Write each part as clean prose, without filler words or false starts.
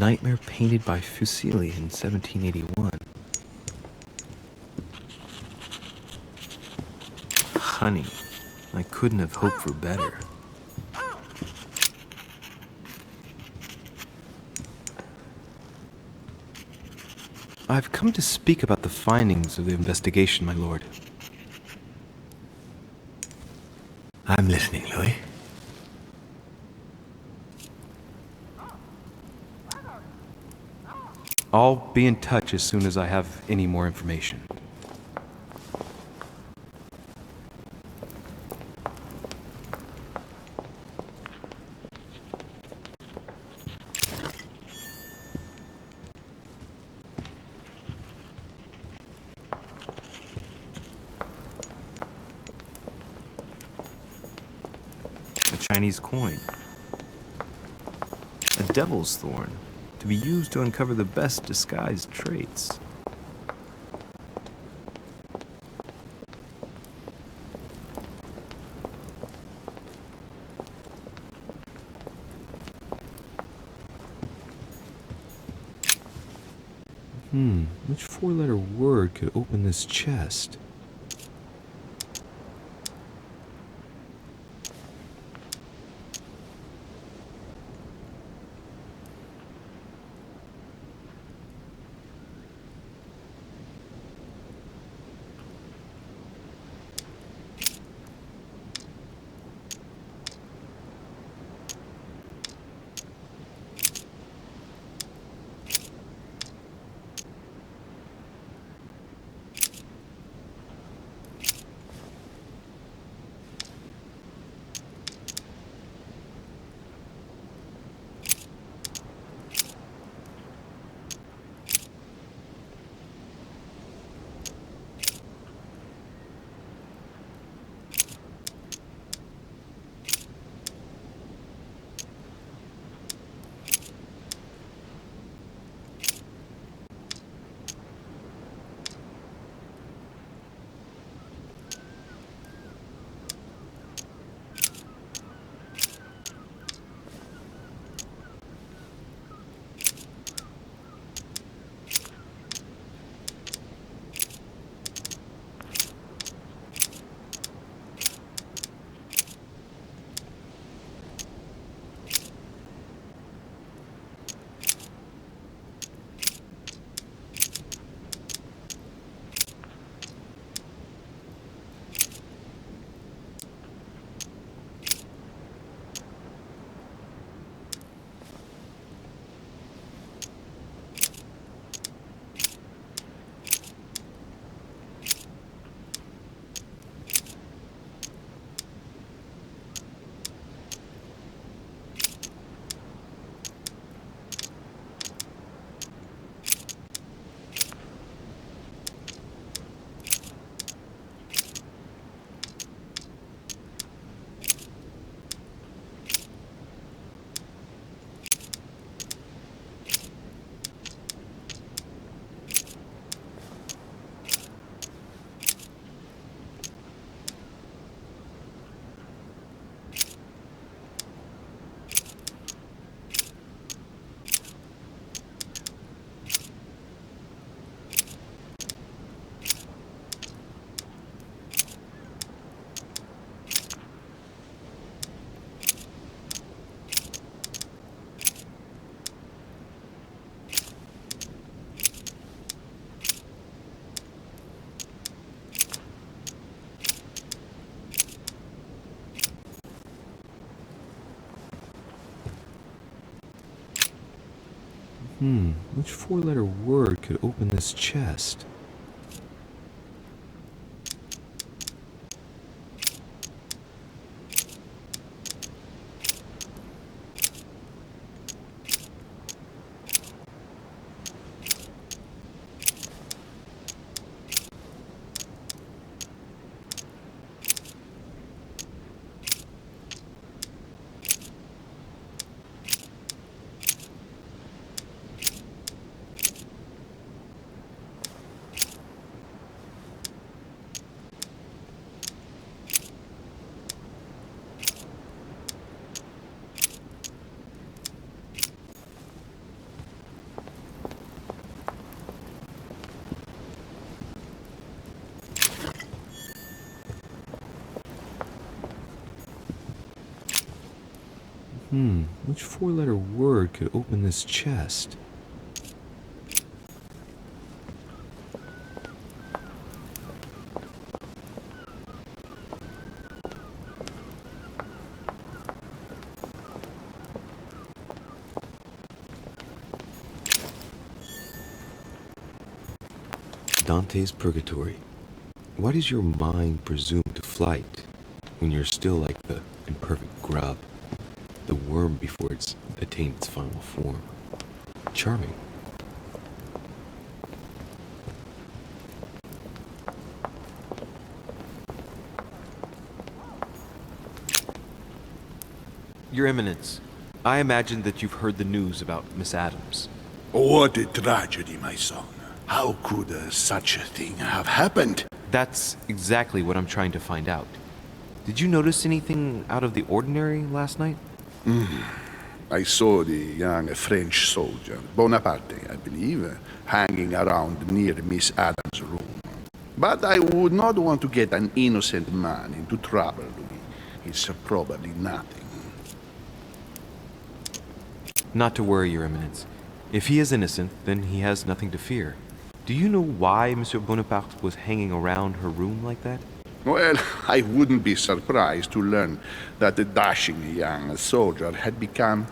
Nightmare painted by Fuseli in 1781. Honey, I couldn't have hoped for better. I've come to speak about the findings of the investigation, my lord. I'm listening, Louis. I'll be in touch as soon as I have any more information. A Chinese coin. A devil's thorn, to be used to uncover the best disguised traits. Which four-letter word could open this chest? Which four-letter word could open this chest? Which four-letter word could open this chest? Dante's Purgatory. Why does your mind presume to flight when you're still like the imperfect grub, the worm before it's attained its final form? Charming. Your Eminence, I imagine that you've heard the news about Miss Adams. What a tragedy, my son. How could such a thing have happened? That's exactly what I'm trying to find out. Did you notice anything out of the ordinary last night? I saw the young French soldier, Bonaparte, I believe, hanging around near Miss Adams' room. But I would not want to get an innocent man into trouble, Louis. It's probably nothing. Not to worry, Your Eminence. If he is innocent, then he has nothing to fear. Do you know why Monsieur Bonaparte was hanging around her room like that? Well, I wouldn't be surprised to learn that the dashing young soldier had become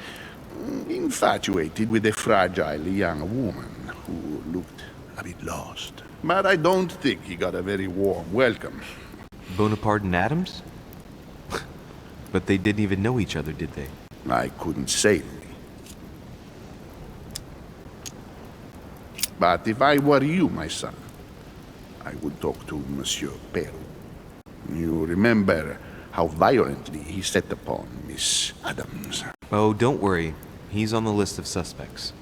infatuated with a fragile young woman who looked a bit lost. But I don't think he got a very warm welcome. Bonaparte and Adams? But they didn't even know each other, did they? I couldn't say, Louis. But if I were you, my son, I would talk to Monsieur Peru. You remember how violently he set upon Miss Adams. Oh, don't worry. He's on the list of suspects.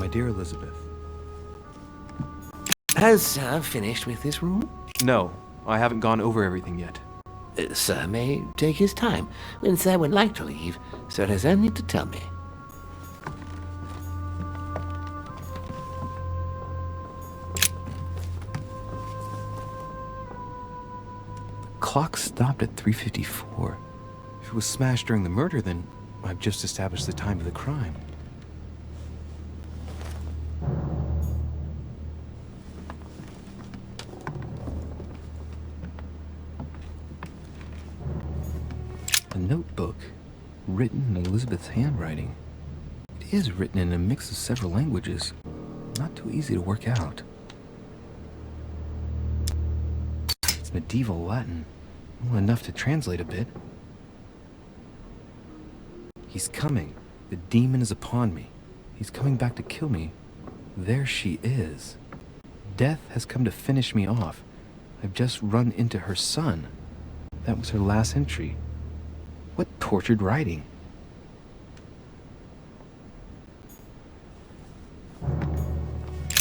dear Elizabeth. Has Sir finished with this room? No, I haven't gone over everything yet. Sir may take his time. When Sir would like to leave, Sir has only to tell me. Clock stopped at 3:54. If it was smashed during the murder, then I've just established the time of the crime. A notebook, written in Elizabeth's handwriting. It is written in a mix of several languages. Not too easy to work out. It's medieval Latin. Well, enough to translate a bit. He's coming. The demon is upon me. He's coming back to kill me. There she is. Death has come to finish me off. I've just run into her son. That was her last entry. What tortured writing.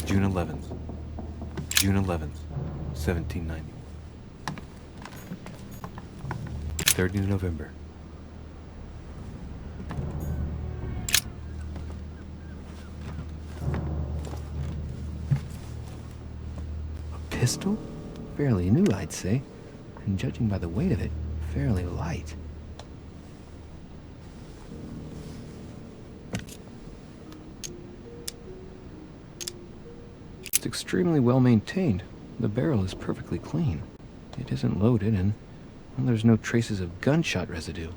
June 11th. June 11th, 1790. 3rd of November. A pistol? Fairly new, I'd say. And judging by the weight of it, fairly light. It's extremely well maintained. The barrel is perfectly clean. It isn't loaded, and there's no traces of gunshot residue.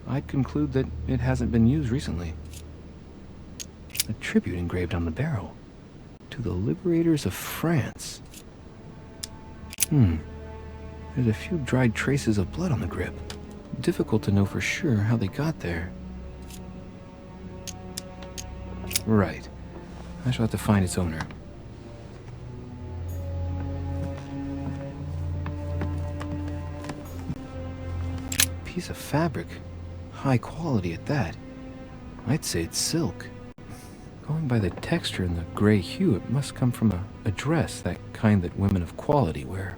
I'd conclude that it hasn't been used recently. A tribute engraved on the barrel. To the liberators of France. There's a few dried traces of blood on the grip. Difficult to know for sure how they got there. Right. I shall have to find its owner. Piece of fabric. High quality at that. I'd say it's silk. Going by the texture and the gray hue, it must come from a dress, that kind that women of quality wear.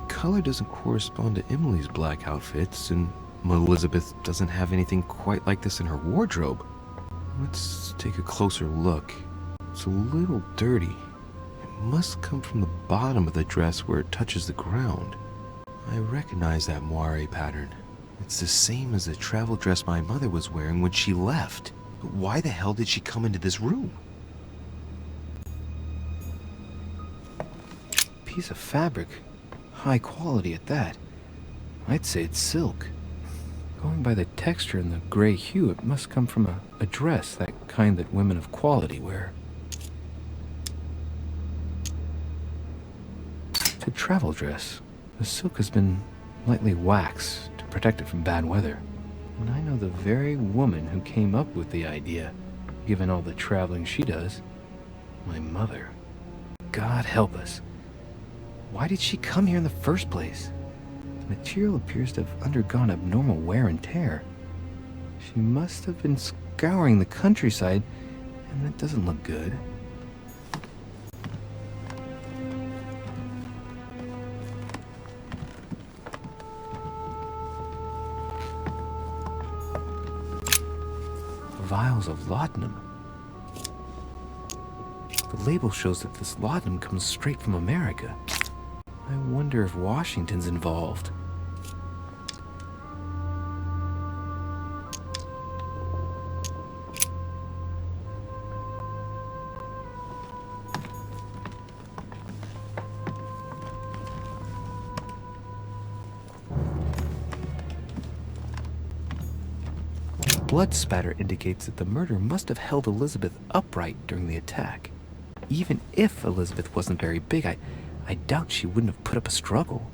Color doesn't correspond to Emily's black outfits, and Elizabeth doesn't have anything quite like this in her wardrobe. Let's take a closer look. It's a little dirty. It must come from the bottom of the dress where it touches the ground. I recognize that moire pattern. It's the same as the travel dress my mother was wearing when she left. But why the hell did she come into this room? Piece of fabric. High quality at that. I'd say it's silk. Going by the texture and the gray hue, it must come from a dress, that kind that women of quality wear. It's a travel dress. The silk has been lightly waxed to protect it from bad weather. And I know the very woman who came up with the idea, given all the traveling she does. My mother. God help us. Why did she come here in the first place? The material appears to have undergone abnormal wear and tear. She must have been scouring the countryside, and that doesn't look good. Vials of laudanum. The label shows that this laudanum comes straight from America. I wonder if Washington's involved. Blood spatter indicates that the murder must have held Elizabeth upright during the attack. Even if Elizabeth wasn't very big, I doubt she wouldn't have put up a struggle.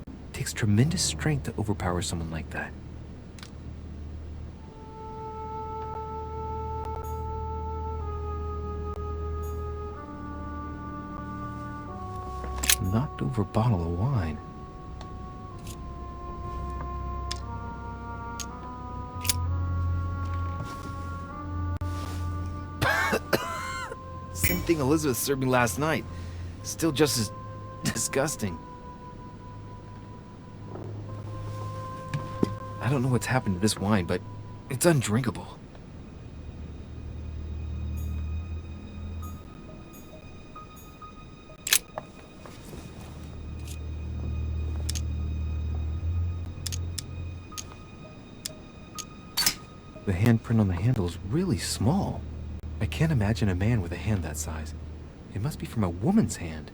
It takes tremendous strength to overpower someone like that. Knocked over bottle of wine. thing Elizabeth served me last night. Still just as disgusting. I don't know what's happened to this wine, but it's undrinkable. The handprint on the handle is really small. I can't imagine a man with a hand that size. It must be from a woman's hand.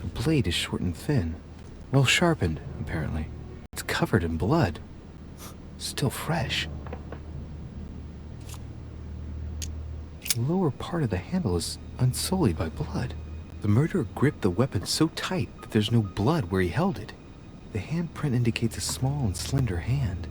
The blade is short and thin. Well sharpened, apparently. It's covered in blood. Still fresh. The lower part of the handle is unsullied by blood. The murderer gripped the weapon so tight that there's no blood where he held it. The handprint indicates a small and slender hand.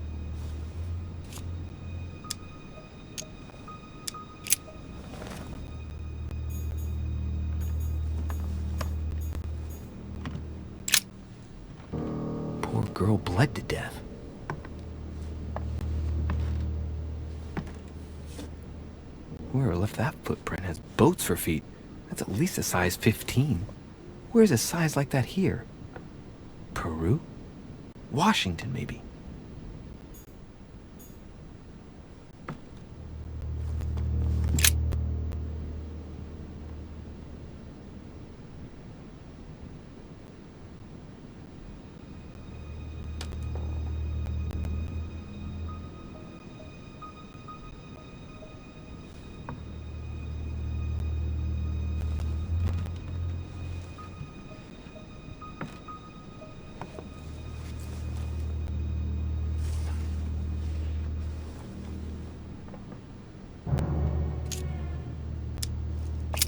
Poor girl bled to death. Whoever left that footprint has boats for feet. That's at least a size 15. Where's a size like that here? Peru? Washington, maybe.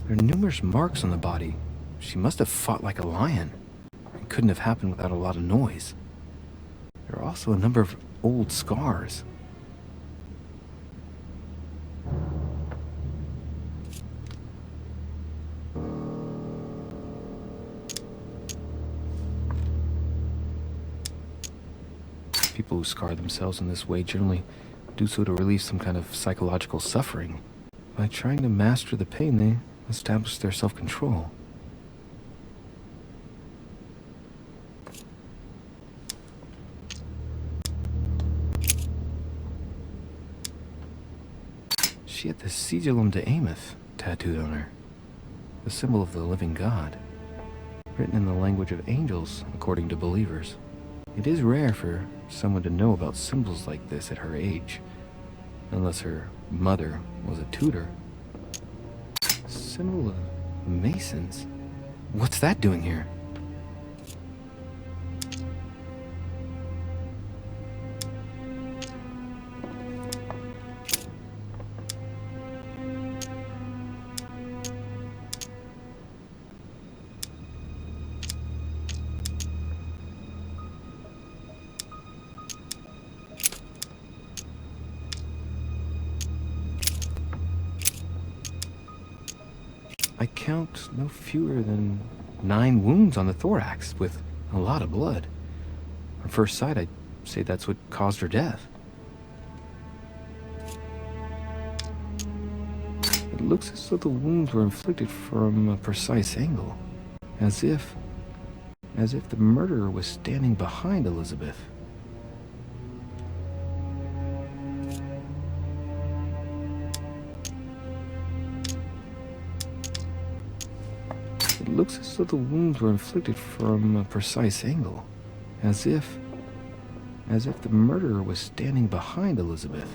There are numerous marks on the body. She must have fought like a lion. It couldn't have happened without a lot of noise. There are also a number of old scars. People who scar themselves in this way generally do so to relieve some kind of psychological suffering. By trying to master the pain, they establish their self-control. She had the Sigillum de Ameth tattooed on her, the symbol of the living God, written in the language of angels, according to believers. It is rare for someone to know about symbols like this at her age, unless her mother was a tutor. Symbol of Masons? What's that doing here? I count no fewer than 9 wounds on the thorax, with a lot of blood. On first sight, I'd say that's what caused her death. It looks as though the wounds were inflicted from a precise angle, as if the murderer was standing behind Elizabeth. It looks as though the wounds were inflicted from a precise angle, as if the murderer was standing behind Elizabeth.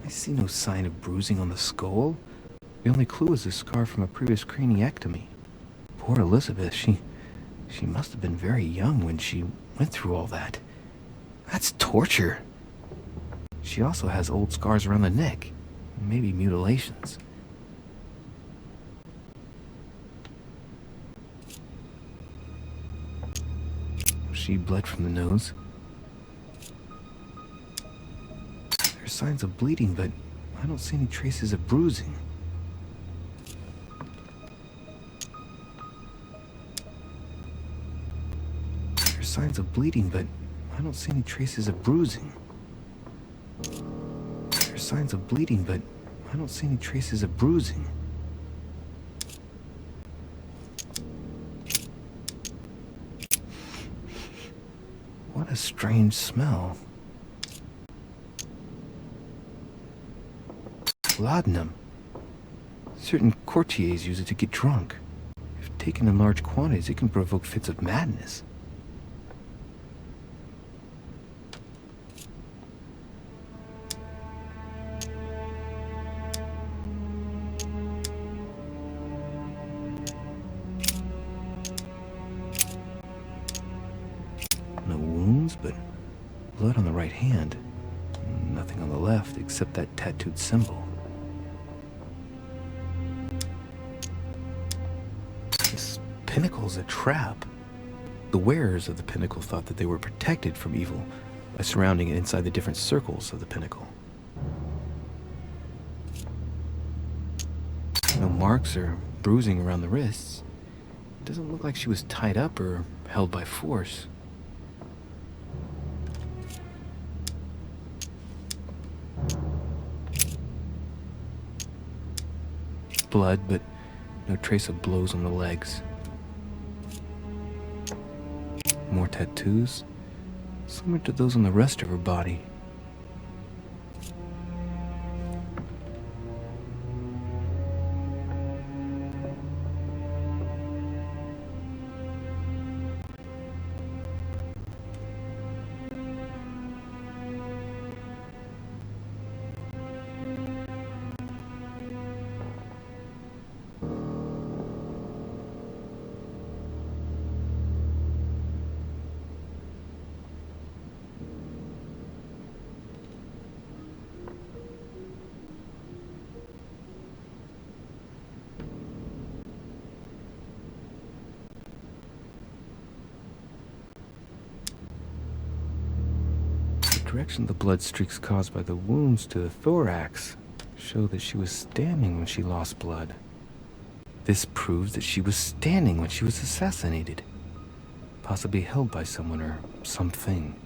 I see no sign of bruising on the skull. The only clue is a scar from a previous craniectomy. Poor Elizabeth, she must have been very young when she went through all that. That's torture. She also has old scars around the neck, maybe mutilations. She bled from the nose. There are signs of bleeding, but I don't see any traces of bruising. signs of bleeding, but I don't see any traces of bruising. There are signs of bleeding, but I don't see any traces of bruising. What a strange smell. Laudanum. Certain courtiers use it to get drunk. If taken in large quantities, it can provoke fits of madness. No wounds, but blood on the right hand. Nothing on the left except that tattooed symbol. This pinnacle's a trap. The wearers of the pinnacle thought that they were protected from evil by surrounding it inside the different circles of the pinnacle. No marks or bruising around the wrists. It doesn't look like she was tied up or held by force. Blood, but no trace of blows on the legs. More tattoos, similar to those on the rest of her body. The direction of the blood streaks caused by the wounds to the thorax show that she was standing when she lost blood. This proves that she was standing when she was assassinated, possibly held by someone or something.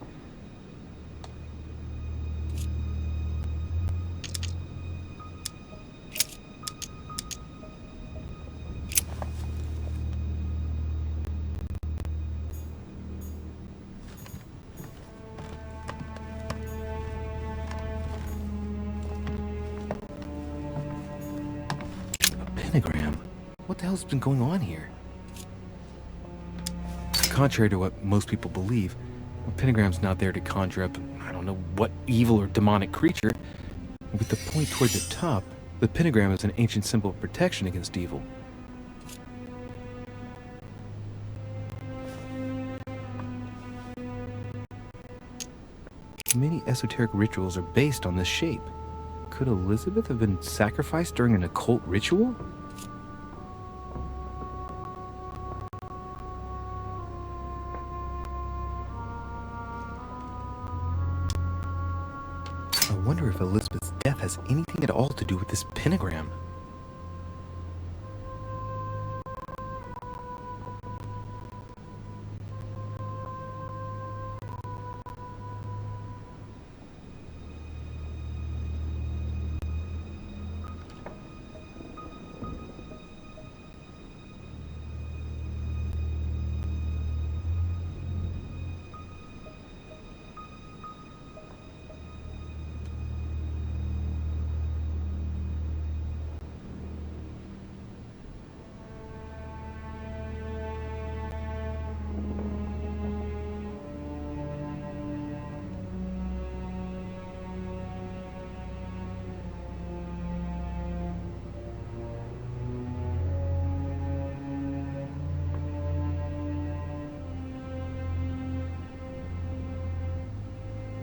Pentagram? What the hell's been going on here? Contrary to what most people believe, a pentagram's not there to conjure up, I don't know what evil or demonic creature. With the point toward the top, the pentagram is an ancient symbol of protection against evil. Many esoteric rituals are based on this shape. Could Elizabeth have been sacrificed during an occult ritual? I wonder if Elizabeth's death has anything at all to do with this pentagram.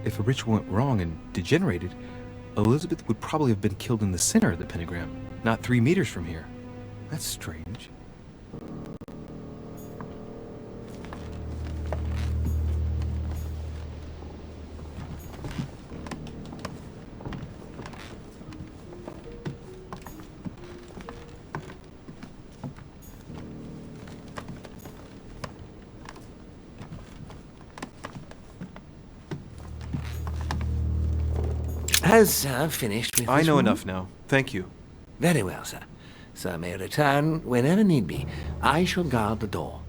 If a ritual went wrong and degenerated, Elizabeth would probably have been killed in the center of the pentagram, not 3 meters from here. That's strange. Has Sir finished with I this know room? enough now. Thank you. Very well, sir. Sir may return whenever need be. I shall guard the door.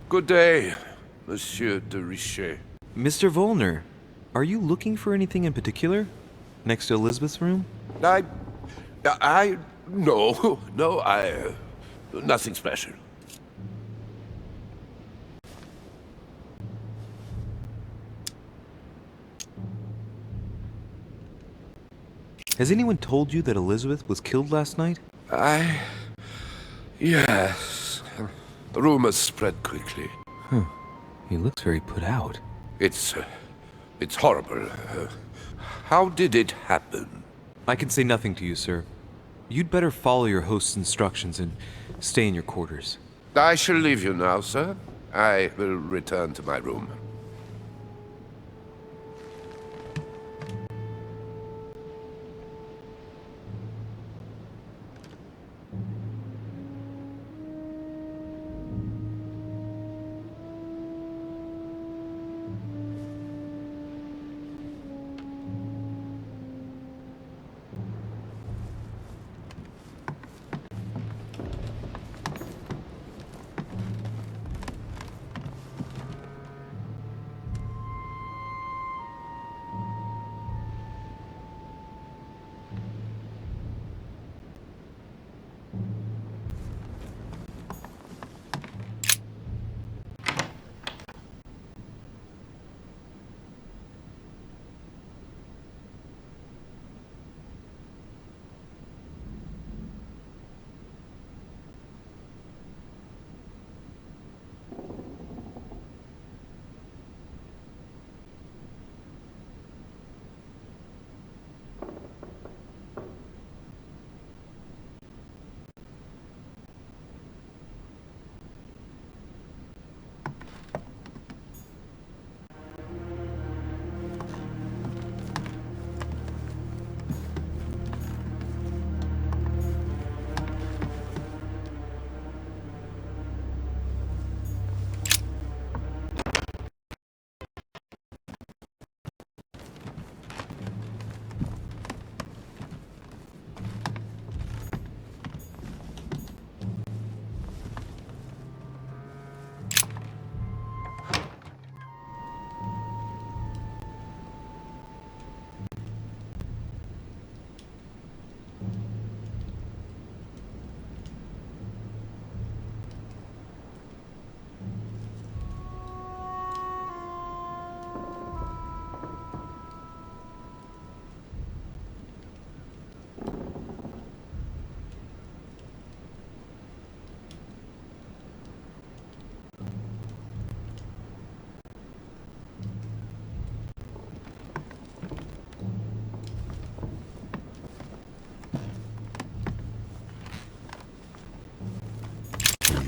Good day, Monsieur de Richet. Mr. Volner, are you looking for anything in particular? Next to Elizabeth's room? Nothing special. Has anyone told you that Elizabeth was killed last night? Yes. Rumors spread quickly. He looks very put out. It's horrible. How did it happen? I can say nothing to you, sir. You'd better follow your host's instructions and stay in your quarters. I shall leave you now, sir. I will return to my room.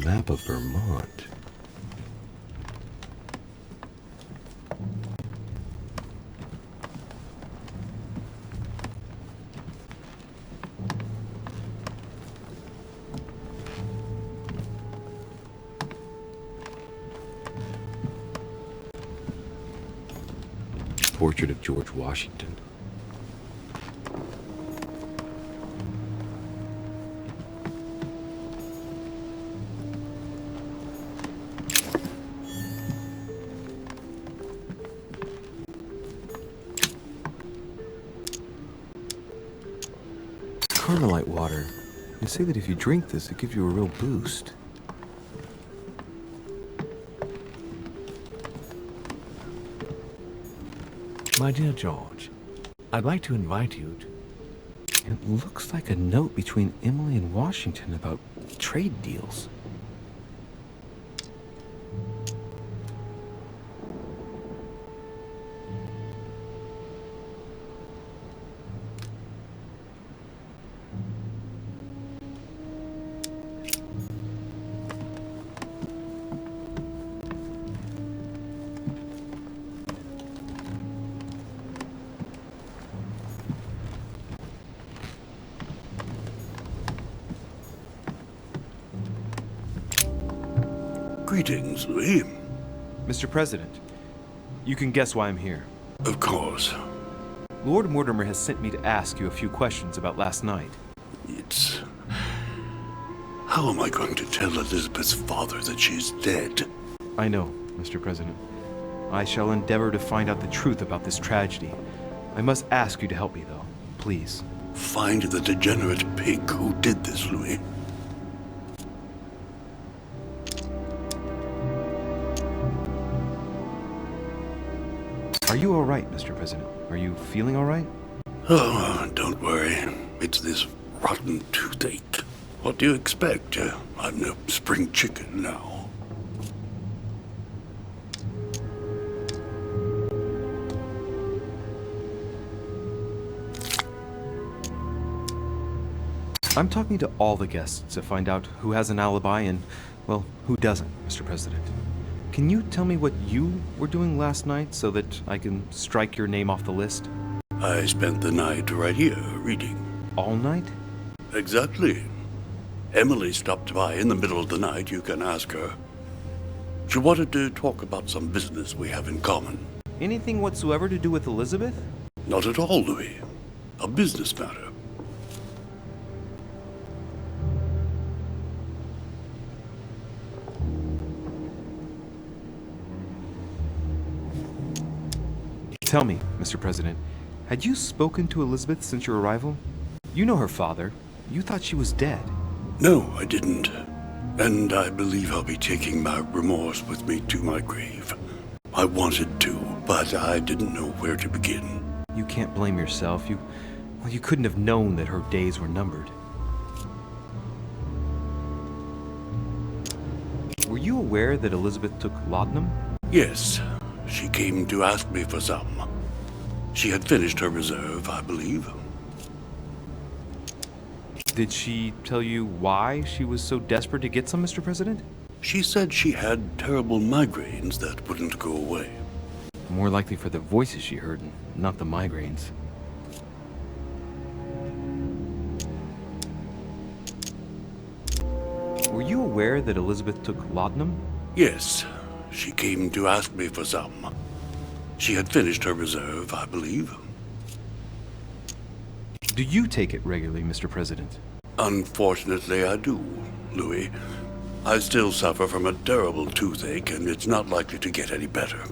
map of Vermont. Portrait of George Washington. Carmelite water. They say that if you drink this, it gives you a real boost. My dear George, I'd like to invite you to... It looks like a note between Emily and Washington about trade deals. Greetings, Louis. Mr. President, you can guess why I'm here. Of course. Lord Mortimer has sent me to ask you a few questions about last night. It's... How am I going to tell Elizabeth's father that she's dead? I know, Mr. President. I shall endeavor to find out the truth about this tragedy. I must ask you to help me, though. Please. Find the degenerate pig who did this, Louis. Are you all right, Mr. President? Are you feeling all right? Oh, don't worry. It's this rotten toothache. What do you expect? I'm no spring chicken now. I'm talking to all the guests to find out who has an alibi and, well, who doesn't, Mr. President. Can you tell me what you were doing last night so that I can strike your name off the list? I spent the night right here, reading. All night? Exactly. Emily stopped by in the middle of the night. You can ask her. She wanted to talk about some business we have in common. Anything whatsoever to do with Elizabeth? Not at all, Louis. A business matter. Tell me, Mr. President, had you spoken to Elizabeth since your arrival? You know her father. You thought she was dead. No, I didn't. And I believe I'll be taking my remorse with me to my grave. I wanted to, but I didn't know where to begin. You can't blame yourself. You couldn't have known that her days were numbered. Were you aware that Elizabeth took laudanum? Yes, she came to ask me for some. She had finished her reserve, I believe. Did she tell you why she was so desperate to get some, Mr. President? She said she had terrible migraines that wouldn't go away. More likely for the voices she heard, not the migraines. Were you aware that Elizabeth took laudanum? Yes, she came to ask me for some. She had finished her reserve, I believe. Do you take it regularly, Mr. President? Unfortunately, I do, Louis. I still suffer from a terrible toothache, and it's not likely to get any better.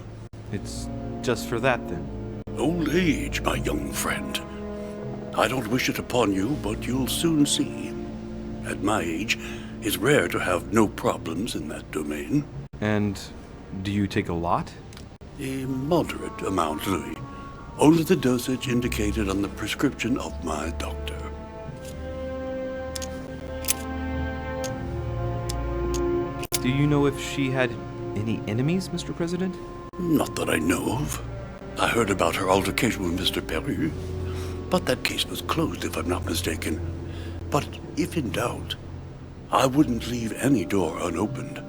It's just for that, then? Old age, my young friend. I don't wish it upon you, but you'll soon see. At my age, it's rare to have no problems in that domain. And do you take a lot? A moderate amount, Louis. Only the dosage indicated on the prescription of my doctor. Do you know if she had any enemies, Mr. President? Not that I know of. I heard about her altercation with Mr. Perry, but that case was closed, if I'm not mistaken. But if in doubt, I wouldn't leave any door unopened,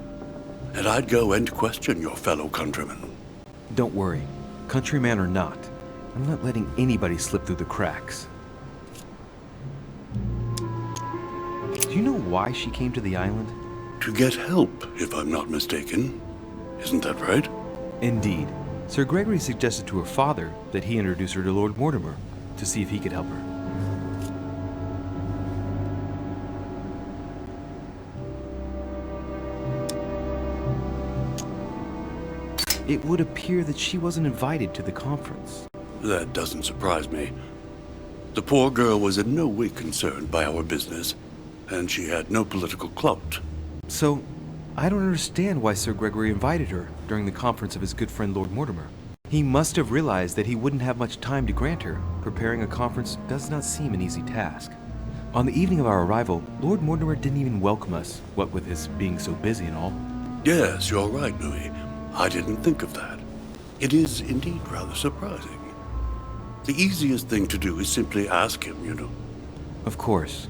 and I'd go and question your fellow countrymen. Don't worry. Countryman or not, I'm not letting anybody slip through the cracks. Do you know why she came to the island? To get help, if I'm not mistaken. Isn't that right? Indeed. Sir Gregory suggested to her father that he introduce her to Lord Mortimer to see if he could help her. It would appear that she wasn't invited to the conference. That doesn't surprise me. The poor girl was in no way concerned by our business, and she had no political clout. So, I don't understand why Sir Gregory invited her during the conference of his good friend Lord Mortimer. He must have realized that he wouldn't have much time to grant her. Preparing a conference does not seem an easy task. On the evening of our arrival, Lord Mortimer didn't even welcome us, what with his being so busy and all. Yes, you're right, Louis. I didn't think of that. It is indeed rather surprising. The easiest thing to do is simply ask him, you know. Of course.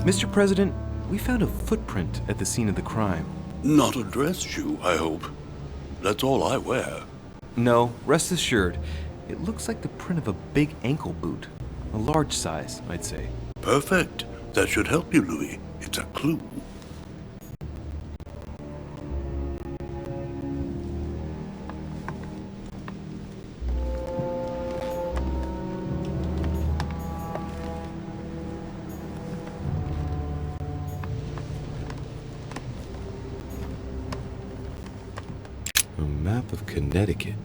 Mr. President, we found a footprint at the scene of the crime. Not a dress shoe, I hope. That's all I wear. No, rest assured, it looks like the print of a big ankle boot. A large size, I'd say. Perfect. That should help you, Louis. It's a clue. A map of Connecticut.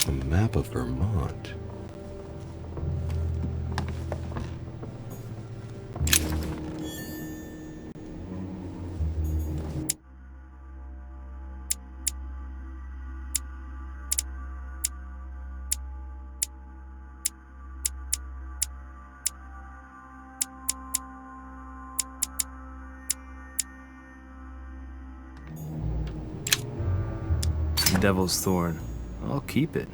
A map of Vermont. Devil's Thorn. I'll keep it.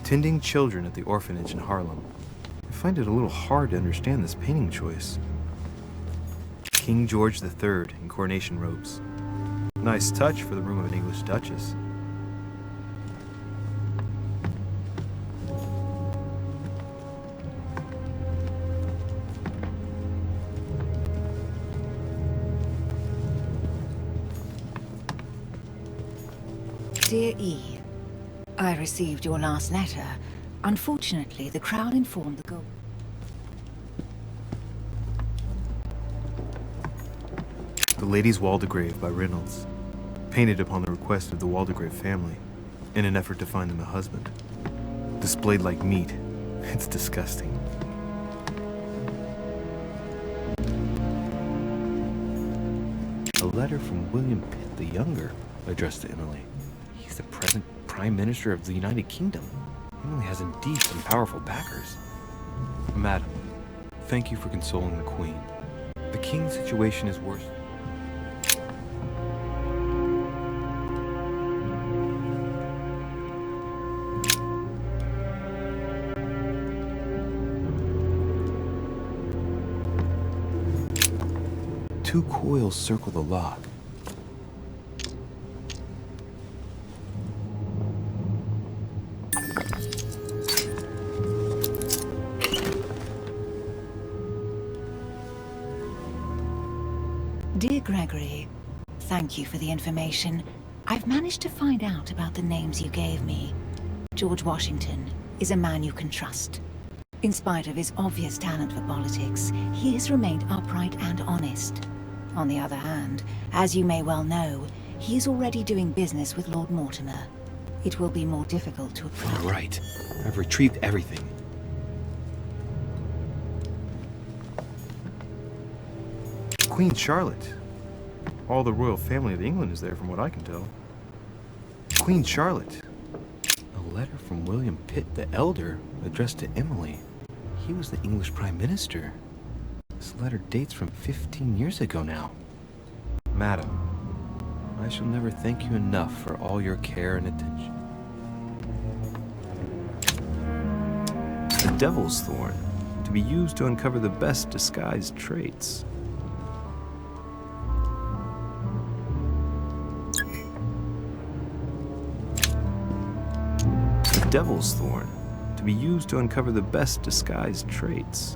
Tending children at the orphanage in Harlem. I find it a little hard to understand this painting choice. King George III in coronation robes. Nice touch for the room of an English duchess. Dear E, I received your last letter. Unfortunately, the Crown informed the go. The Lady's Waldegrave by Reynolds, painted upon the request of the Waldegrave family, in an effort to find them a husband. displayed like meat. It's disgusting. A letter from William Pitt the Younger, addressed to Emily. He's the present Prime Minister of the United Kingdom. Emily has indeed some powerful backers. Madam, thank you for consoling the Queen. The King's situation is worse. Two coils circle the lock. Dear Gregory, thank you for the information. I've managed to find out about the names you gave me. George Washington is a man you can trust. In spite of his obvious talent for politics, he has remained upright and honest. On the other hand, as you may well know, he is already doing business with Lord Mortimer. It will be more difficult to approach. All right. I've retrieved everything. Queen Charlotte. All the royal family of England is there from what I can tell. Queen Charlotte. A letter from William Pitt the Elder, addressed to Emily. He was the English Prime Minister. This letter dates from 15 years ago now. Madam, I shall never thank you enough for all your care and attention. The Devil's Thorn, to be used to uncover the best disguised traits. The Devil's Thorn, to be used to uncover the best disguised traits.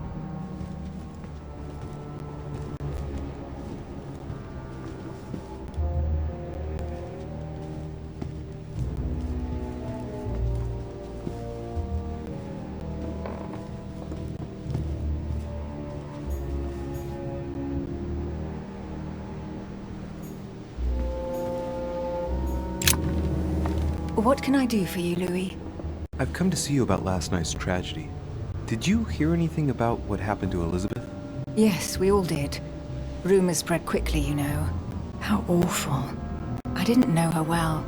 What can I do for you, Louis? I've come to see you about last night's tragedy. Did you hear anything about what happened to Elizabeth? Yes, we all did. Rumors spread quickly, you know. How awful. I didn't know her well,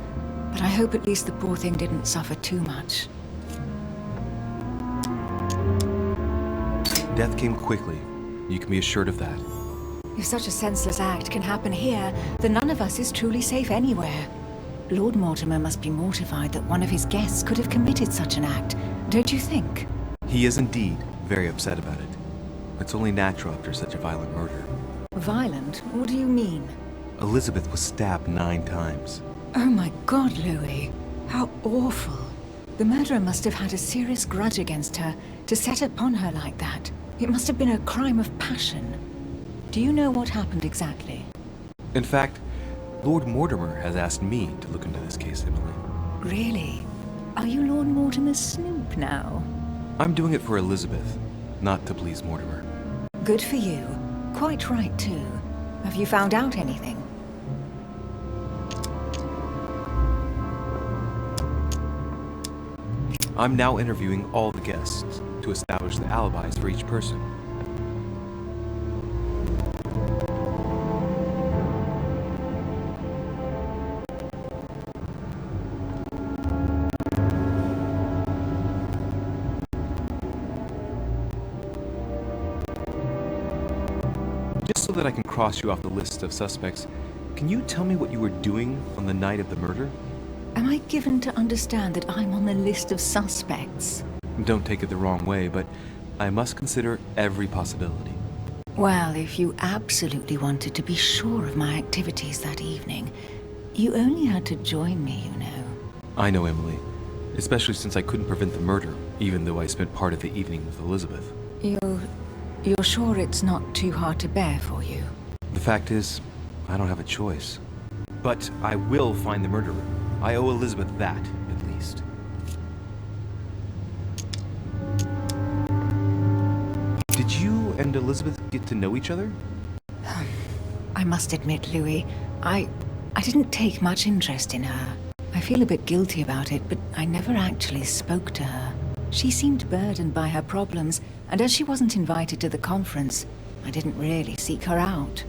but I hope at least the poor thing didn't suffer too much. Death came quickly. You can be assured of that. If such a senseless act can happen here, then none of us is truly safe anywhere. Lord Mortimer must be mortified that one of his guests could have committed such an act, don't you think? He is indeed very upset about it. It's only natural after such a violent murder. Violent? What do you mean? Elizabeth was stabbed 9 times. Oh my God, Louis. How awful. The murderer must have had a serious grudge against her to set upon her like that. It must have been a crime of passion. Do you know what happened exactly? In fact, Lord Mortimer has asked me to look into this case, Emily. Really? Are you Lord Mortimer's snoop now? I'm doing it for Elizabeth, not to please Mortimer. Good for you. Quite right, too. Have you found out anything? I'm now interviewing all the guests to establish the alibis for each person. Just so that I can cross you off the list of suspects, can you tell me what you were doing on the night of the murder? Am I given to understand that I'm on the list of suspects? Don't take it the wrong way, but I must consider every possibility. Well, if you absolutely wanted to be sure of my activities that evening, you only had to join me, you know. I know, Emily, especially since I couldn't prevent the murder, even though I spent part of the evening with Elizabeth. You're sure it's not too hard to bear for you? The fact is, I don't have a choice. But I will find the murderer. I owe Elizabeth that, at least. Did you and Elizabeth get to know each other? I must admit, Louis, I didn't take much interest in her. I feel a bit guilty about it, but I never actually spoke to her. She seemed burdened by her problems, and as she wasn't invited to the conference, I didn't really seek her out.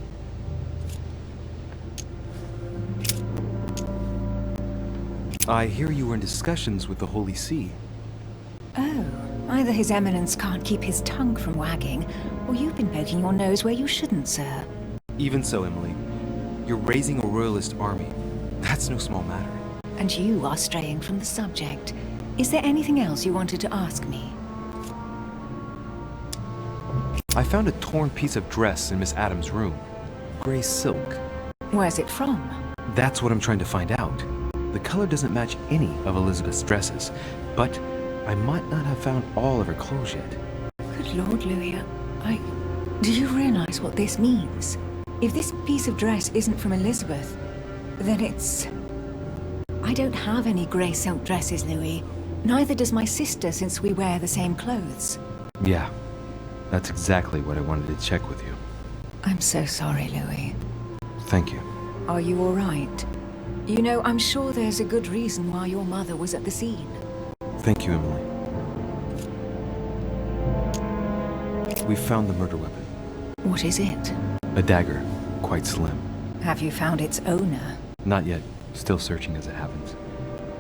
I hear you were in discussions with the Holy See. Oh, either His Eminence can't keep his tongue from wagging, or you've been poking your nose where you shouldn't, sir. Even so, Emily, you're raising a royalist army. That's no small matter. And you are straying from the subject. Is there anything else you wanted to ask me? I found a torn piece of dress in Miss Adams' room. Gray silk. Where's it from? That's what I'm trying to find out. The color doesn't match any of Elizabeth's dresses, but I might not have found all of her clothes yet. Good Lord, Louis, do you realize what this means? If this piece of dress isn't from Elizabeth, then it's... I don't have any grey silk dresses, Louis. Neither does my sister, since we wear the same clothes. Yeah, that's exactly what I wanted to check with you. I'm so sorry, Louis. Thank you. Are you all right? You know, I'm sure there's a good reason why your mother was at the scene. Thank you, Emily. We found the murder weapon. What is it? A dagger, quite slim. Have you found its owner? Not yet. Still searching as it happens.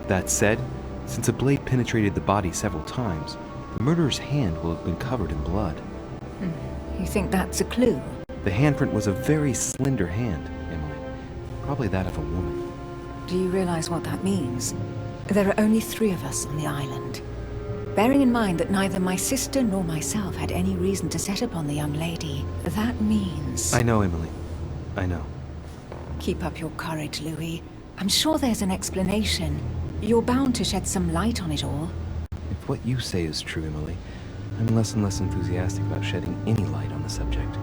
That said, since a blade penetrated the body several times, the murderer's hand will have been covered in blood. You think that's a clue? The handprint was a very slender hand, Emily. Probably that of a woman. Do you realize what that means? There are only 3 of us on the island. Bearing in mind that neither my sister nor myself had any reason to set upon the young lady, that means... I know, Emily. I know. Keep up your courage, Louis. I'm sure there's an explanation. You're bound to shed some light on it all. If what you say is true, Emily, I'm less and less enthusiastic about shedding any light on the subject.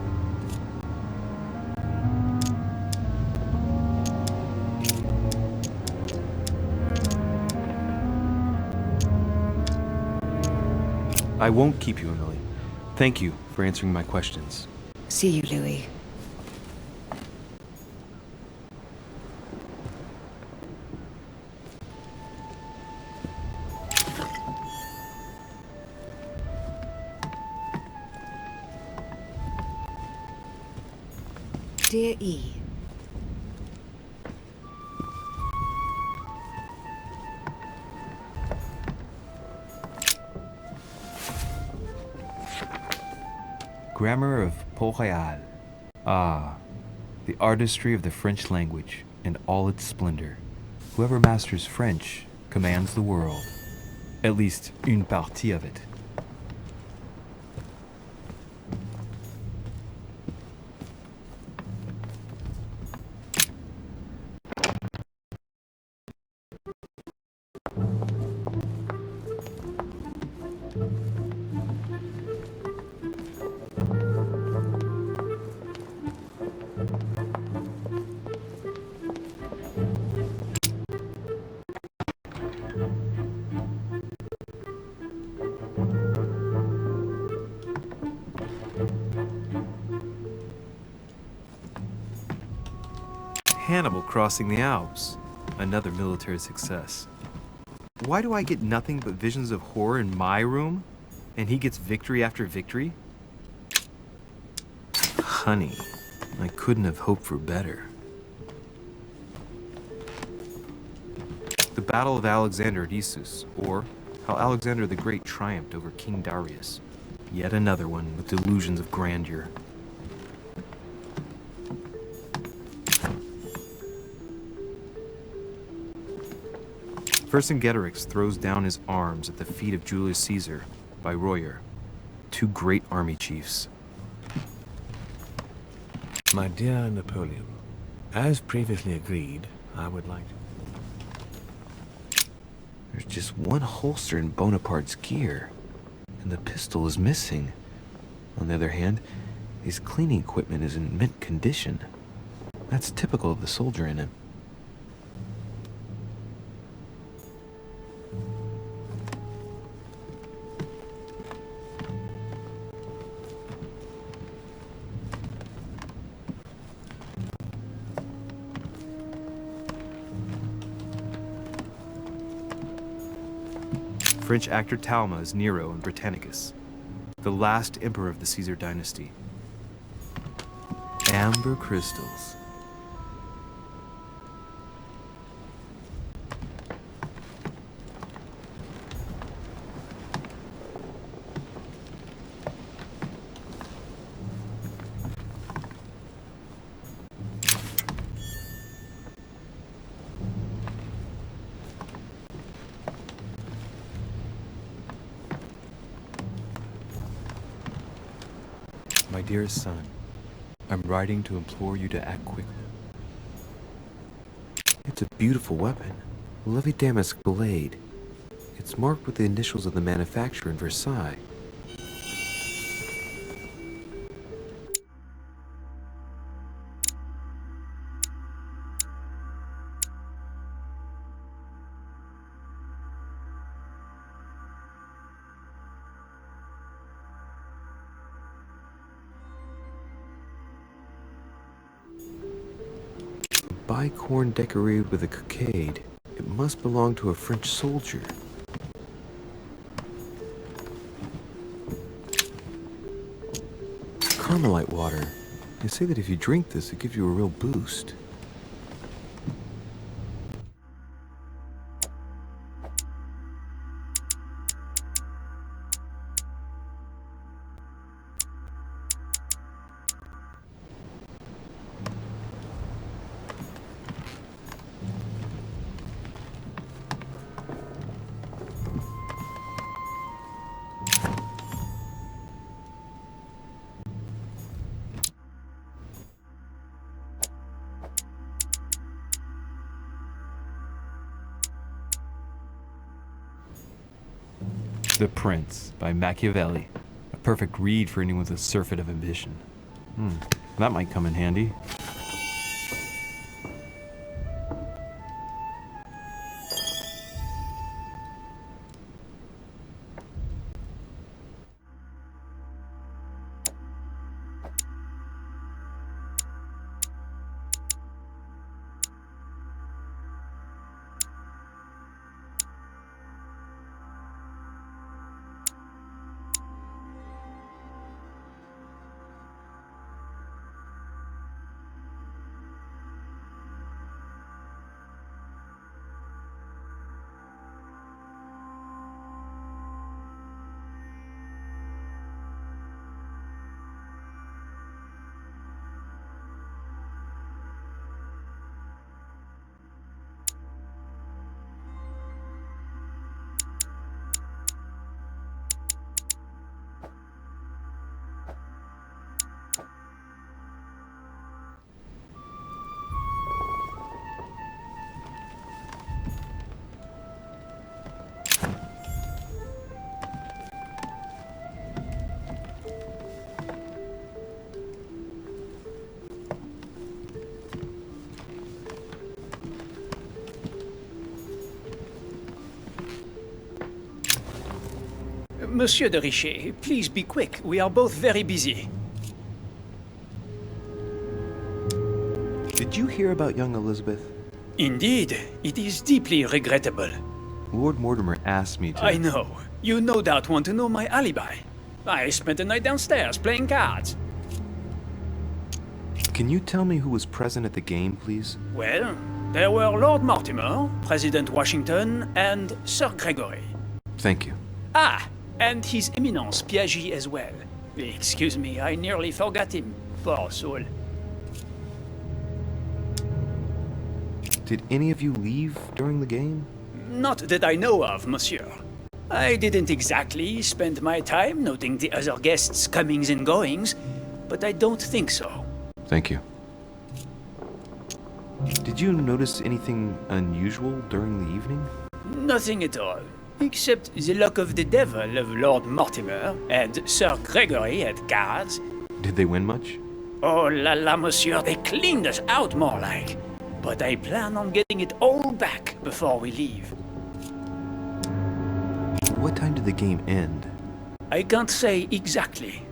I won't keep you, Emily. Thank you for answering my questions. See you, Louis. Dear E. Grammar of Port-Royal. Ah, the artistry of the French language and all its splendor. Whoever masters French commands the world. At least une partie of it. Hannibal crossing the Alps. Another military success. Why do I get nothing but visions of horror in my room? And he gets victory after victory? Honey, I couldn't have hoped for better. The Battle of Alexander at Issus, or how Alexander the Great triumphed over King Darius. Yet another one with delusions of grandeur. Vercingetorix throws down his arms at the feet of Julius Caesar by Royer, 2 great army chiefs. My dear Napoleon, as previously agreed, I would like to... There's just one holster in Bonaparte's gear, and the pistol is missing. On the other hand, his cleaning equipment is in mint condition. That's typical of the soldier in him. French actor Talma as Nero in Britannicus, the last emperor of the Caesar dynasty. Amber crystals. My dearest son, I'm writing to implore you to act quickly. It's a beautiful weapon, a lovely damask blade. It's marked with the initials of the manufacturer in Versailles. Bicorn decorated with a cockade. It must belong to a French soldier. Carmelite water. They say that if you drink this, it gives you a real boost. The Prince by Machiavelli. A perfect read for anyone with a surfeit of ambition. That might come in handy. Monsieur de Richet, please be quick. We are both very busy. Did you hear about young Elizabeth? Indeed, it is deeply regrettable. Lord Mortimer asked me to... I know. You no doubt want to know my alibi. I spent the night downstairs playing cards. Can you tell me who was present at the game, please? Well, there were Lord Mortimer, President Washington, and Sir Gregory. Thank you. Ah, and His Eminence Piaggi as well. Excuse me, I nearly forgot him. Poor soul. Did any of you leave during the game? Not that I know of, monsieur. I didn't exactly spend my time noting the other guests' comings and goings, but I don't think so. Thank you. Did you notice anything unusual during the evening? Nothing at all, except the luck of the devil of Lord Mortimer and Sir Gregory at cards. Did they win much? Oh la la, monsieur, they cleaned us out more like. But I plan on getting it all back before we leave. What time did the game end? I can't say exactly.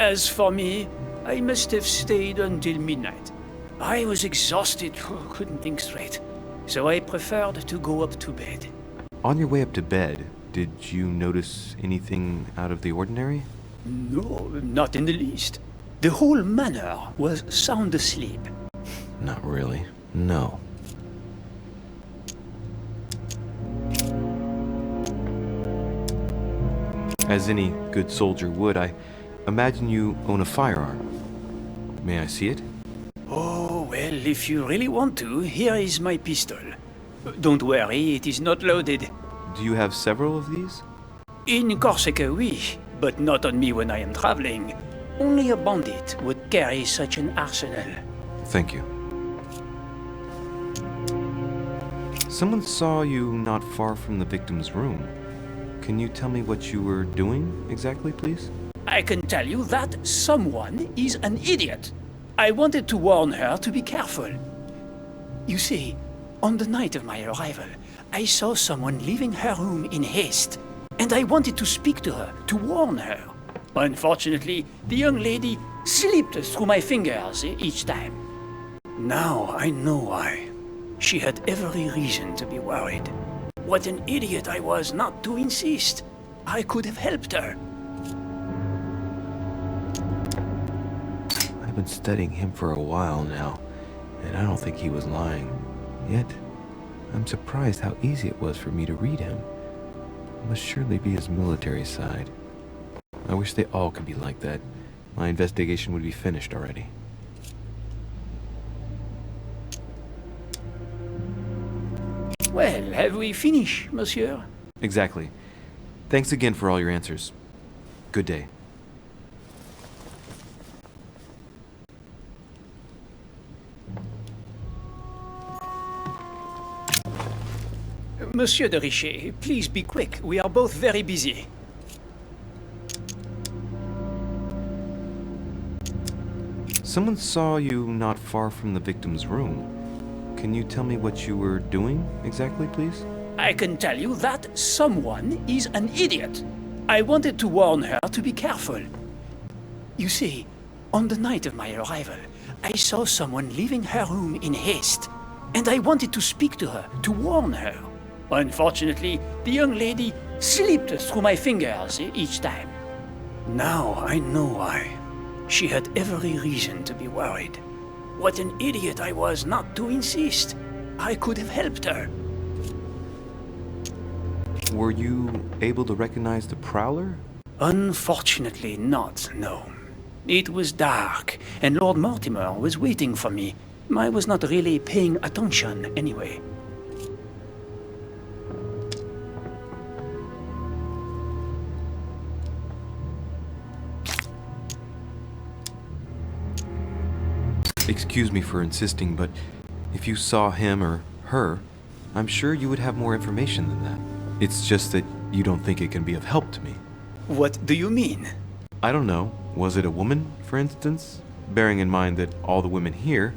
As for me, I must have stayed until midnight. I was exhausted, couldn't think straight, so I preferred to go up to bed. On your way up to bed, Did you notice anything out of the ordinary? No, not in the least. The whole manor was sound asleep. Not really. No. As any good soldier would, I imagine you own a firearm. May I see it? Oh, well, if you really want to, here is my pistol. Don't worry, it is not loaded. Do you have several of these? In Corsica, oui, but not on me when I am traveling. Only a bandit would carry such an arsenal. Thank you. Someone saw you not far from the victim's room. Can you tell me what you were doing exactly, please? I can tell you that someone is an idiot. I wanted to warn her to be careful. You see, on the night of my arrival, I saw someone leaving her room in haste, and I wanted to speak to her, to warn her. Unfortunately, the young lady slipped through my fingers each time. Now I know why. She had every reason to be worried. What an idiot I was not to insist. I could have helped her. I've been studying him for a while now, and I don't think he was lying. Yet, I'm surprised how easy it was for me to read him. It must surely be his military side. I wish they all could be like that. My investigation would be finished already. Well, have we finished, monsieur? Exactly. Thanks again for all your answers. Good day. Monsieur de Richet, please be quick. We are both very busy. Someone saw you not far from the victim's room. Can you tell me what you were doing exactly, please? I can tell you that someone is an idiot. I wanted to warn her to be careful. You see, on the night of my arrival, I saw someone leaving her room in haste, and I wanted to speak to her, to warn her. Unfortunately, the young lady slipped through my fingers each time. Now I know why. She had every reason to be worried. What an idiot I was not to insist. I could have helped her. Were you able to recognize the prowler? Unfortunately not, no. It was dark, and Lord Mortimer was waiting for me. I was not really paying attention anyway. Excuse me for insisting, but if you saw him or her, I'm sure you would have more information than that. It's just that you don't think it can be of help to me. What do you mean? I don't know. Was it a woman, for instance? Bearing in mind that all the women here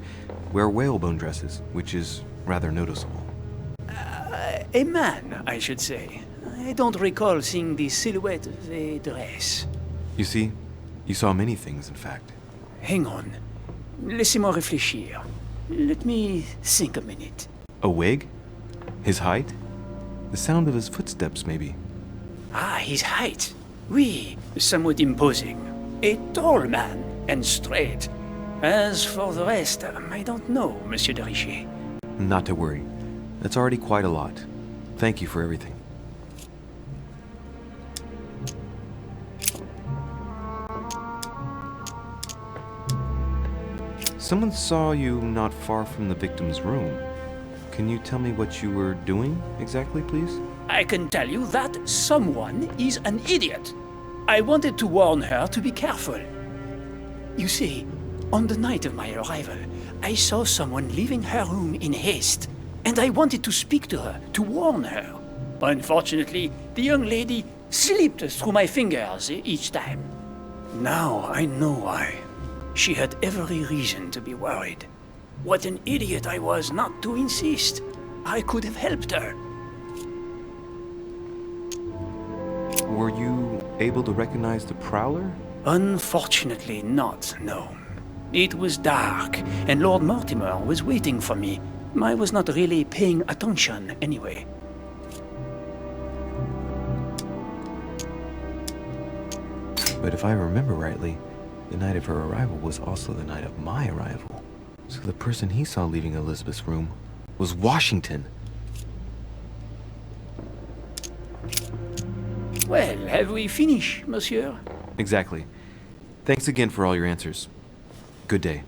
wear whalebone dresses, which is rather noticeable. A man, I should say. I don't recall seeing the silhouette of a dress. You see, you saw many things, in fact. Hang on. Laissez-moi réfléchir. Let me think a minute. A wig? His height? The sound of his footsteps, maybe. Ah, his height. Oui, somewhat imposing. A tall man, and straight. As for the rest, I don't know, Monsieur de Richet. Not to worry. That's already quite a lot. Thank you for everything. Someone saw you not far from the victim's room. Can you tell me what you were doing exactly, please? I can tell you that someone is an idiot. I wanted to warn her to be careful. You see, on the night of my arrival, I saw someone leaving her room in haste, and I wanted to speak to her, to warn her. Unfortunately, the young lady slipped through my fingers each time. Now I know why. She had every reason to be worried. What an idiot I was not to insist. I could have helped her. Were you able to recognize the prowler? Unfortunately not, no. It was dark, and Lord Mortimer was waiting for me. I was not really paying attention anyway. But if I remember rightly, the night of her arrival was also the night of my arrival. So the person he saw leaving Elizabeth's room was Washington. Well, have we finished, monsieur? Exactly. Thanks again for all your answers. Good day.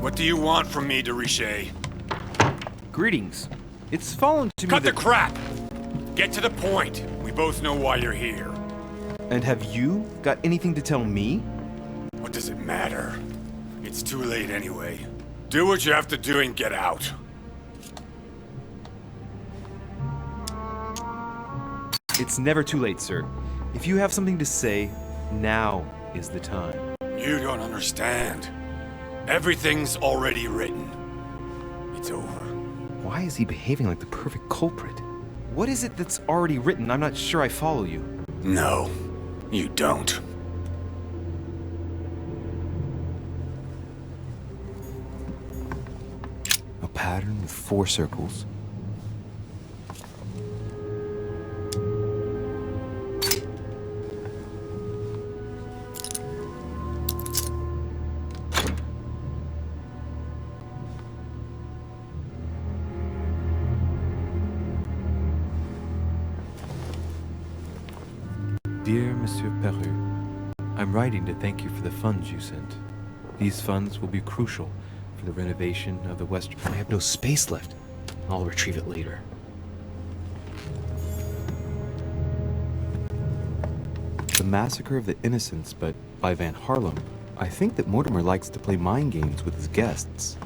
What do you want from me, de Richet? Greetings. It's fallen to me Cut the that... crap! Get to the point. We both know why you're here. And have you got anything to tell me? What does it matter? It's too late anyway. Do what you have to do and get out. It's never too late, sir. If you have something to say, now is the time. You don't understand. Everything's already written. It's over. Why is he behaving like the perfect culprit? What is it that's already written? I'm not sure I follow you. No, you don't. A pattern with 4 circles. Dear Monsieur Peru, I'm writing to thank you for the funds you sent. These funds will be crucial for the renovation of the Western... I have no space left. I'll retrieve it later. The Massacre of the Innocents, but by Van Harlem. I think that Mortimer likes to play mind games with his guests.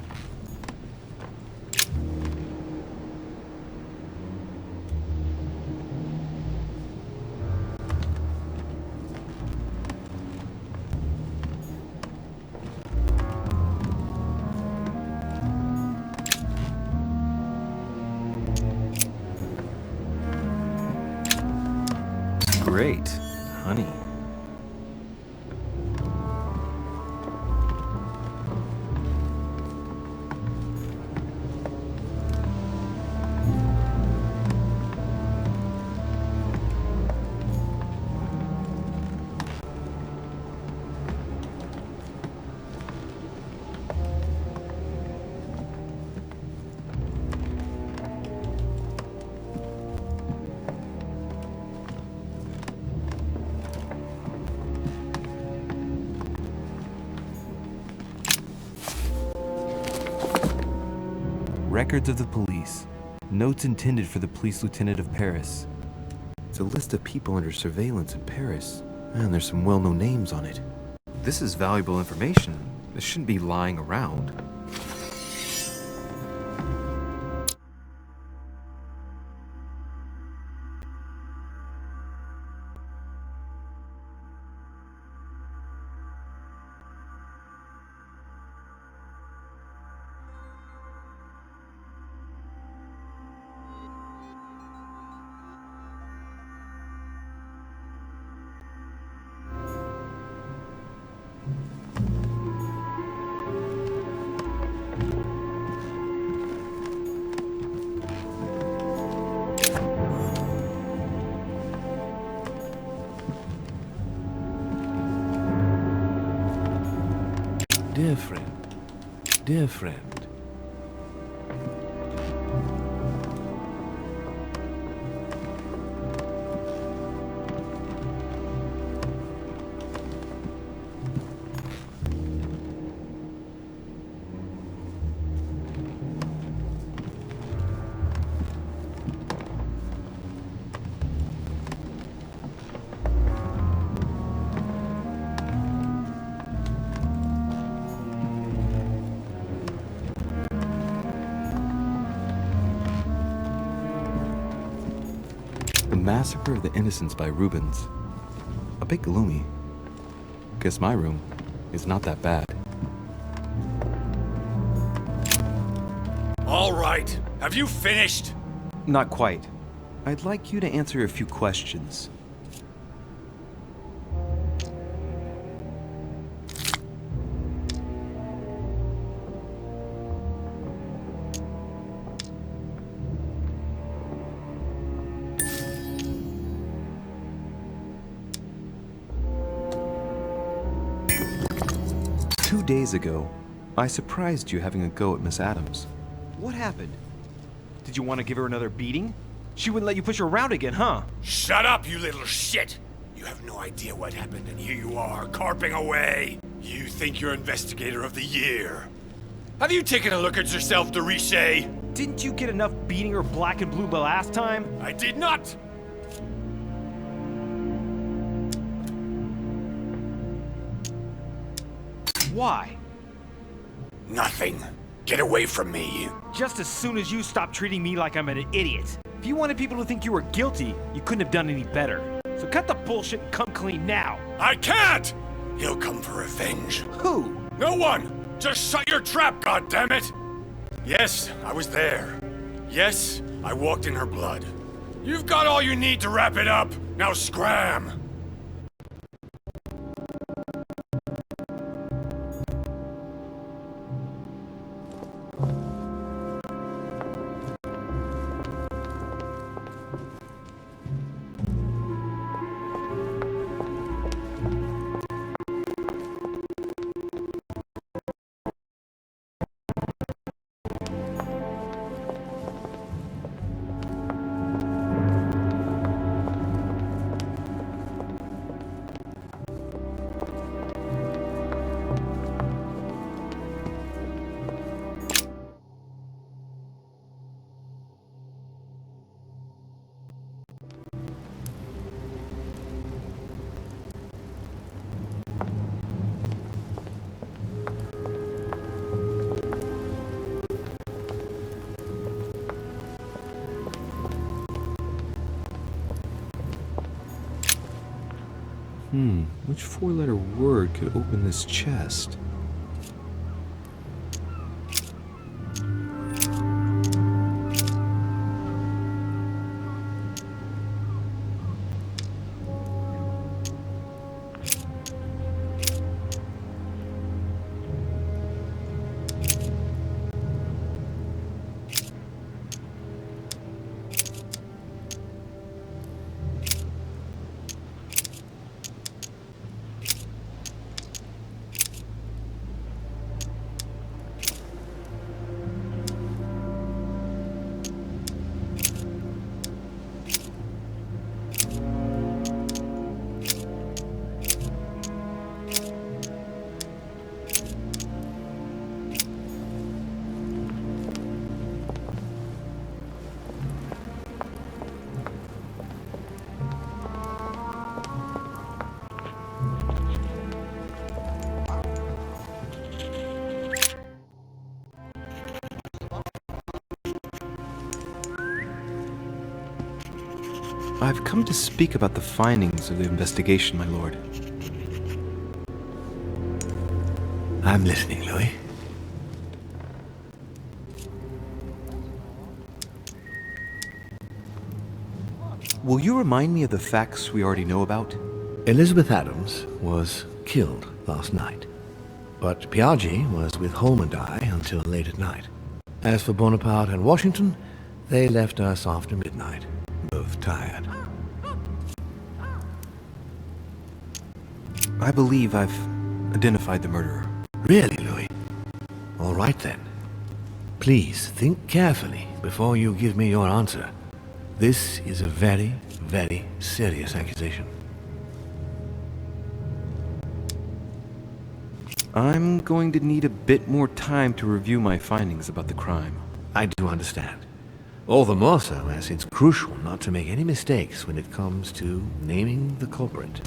Great, honey. Records of the police. Notes intended for the police lieutenant of Paris. It's a list of people under surveillance in Paris. And there's some well-known names on it. This is valuable information. This shouldn't be lying around. Dear friend. Massacre of the Innocents by Rubens. A bit gloomy. Guess my room is not that bad. All right. Have you finished? Not quite. I'd like you to answer a few questions. Two days ago, I surprised you having a go at Miss Adams. What happened? Did you want to give her another beating? She wouldn't let you push her around again, huh? Shut up, you little shit! You have no idea what happened, and here you are, carping away. You think you're Investigator of the Year. Have you taken a look at yourself, Deriche? Didn't you get enough beating her black and blue the last time? I did not! Why? Nothing. Get away from me. Just as soon as you stop treating me like I'm an idiot. If you wanted people to think you were guilty, you couldn't have done any better. So cut the bullshit and come clean now. I can't! He'll come for revenge. Who? No one! Just shut your trap, goddammit! Yes, I was there. Yes, I walked in her blood. You've got all you need to wrap it up. Now scram! Which four-letter word could open this chest? I've come to speak about the findings of the investigation, my lord. I'm listening, Louis. Will you remind me of the facts we already know about? Elizabeth Adams was killed last night, but Piaggi was with Holm and I until late at night. As for Bonaparte and Washington, they left us after midnight, both tired. I believe I've identified the murderer. Really, Louis? All right then. Please think carefully before you give me your answer. This is a very, very serious accusation. I'm going to need a bit more time to review my findings about the crime. I do understand. All the more so as it's crucial not to make any mistakes when it comes to naming the culprit.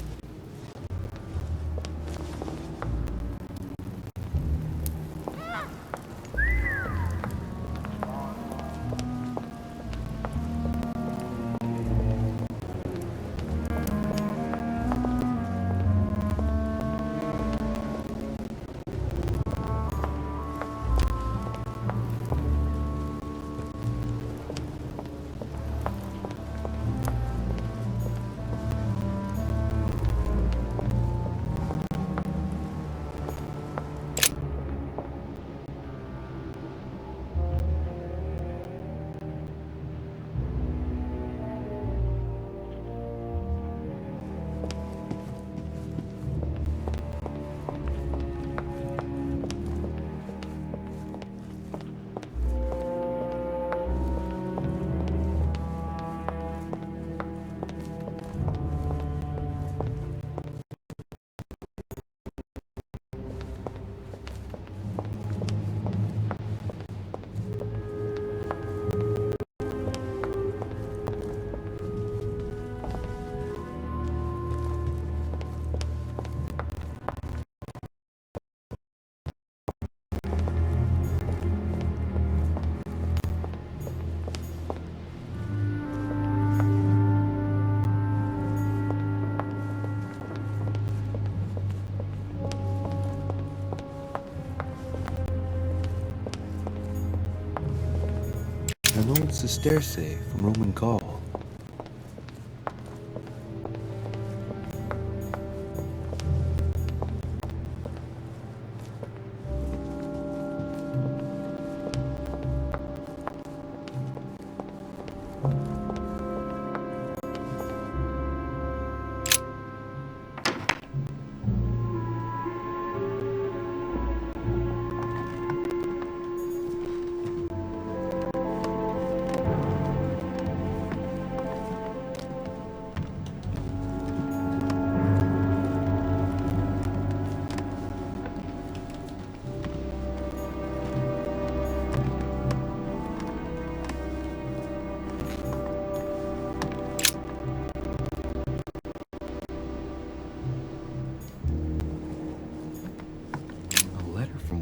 sesterce from Roman Gaul.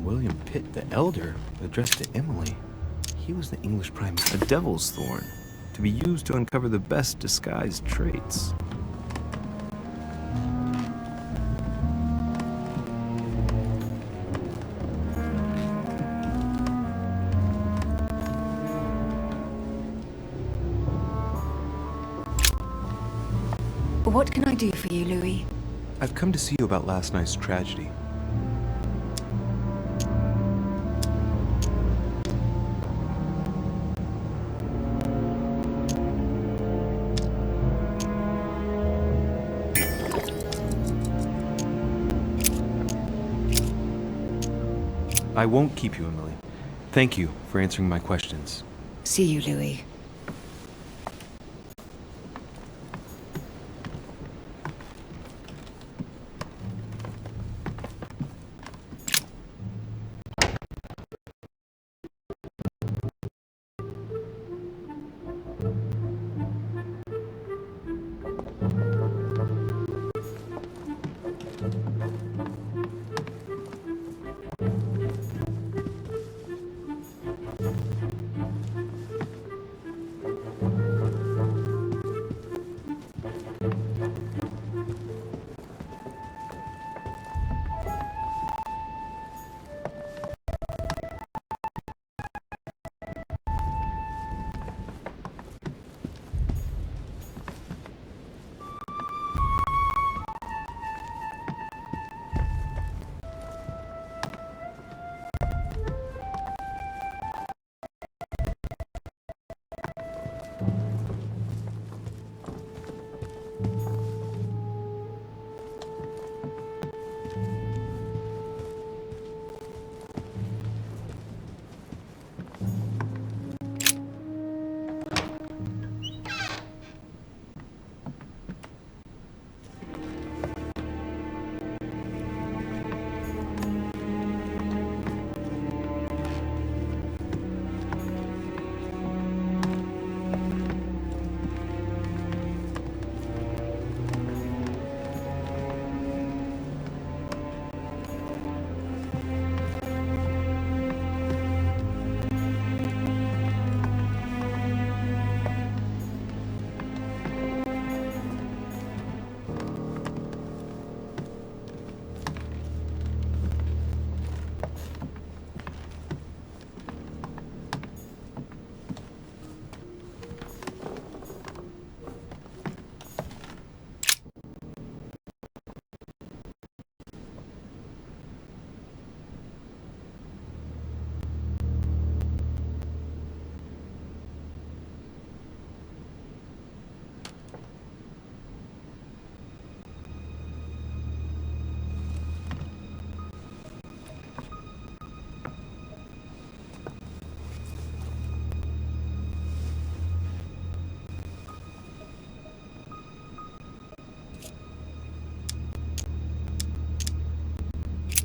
William Pitt the Elder, addressed to Emily. He was the English Prime Minister. A devil's thorn, to be used to uncover the best disguised traits. What can I do for you, Louis? I've come to see you about last night's tragedy. I won't keep you, Emily. Thank you for answering my questions. See you, Louis.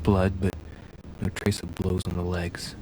Blood, but no trace of blows on the legs.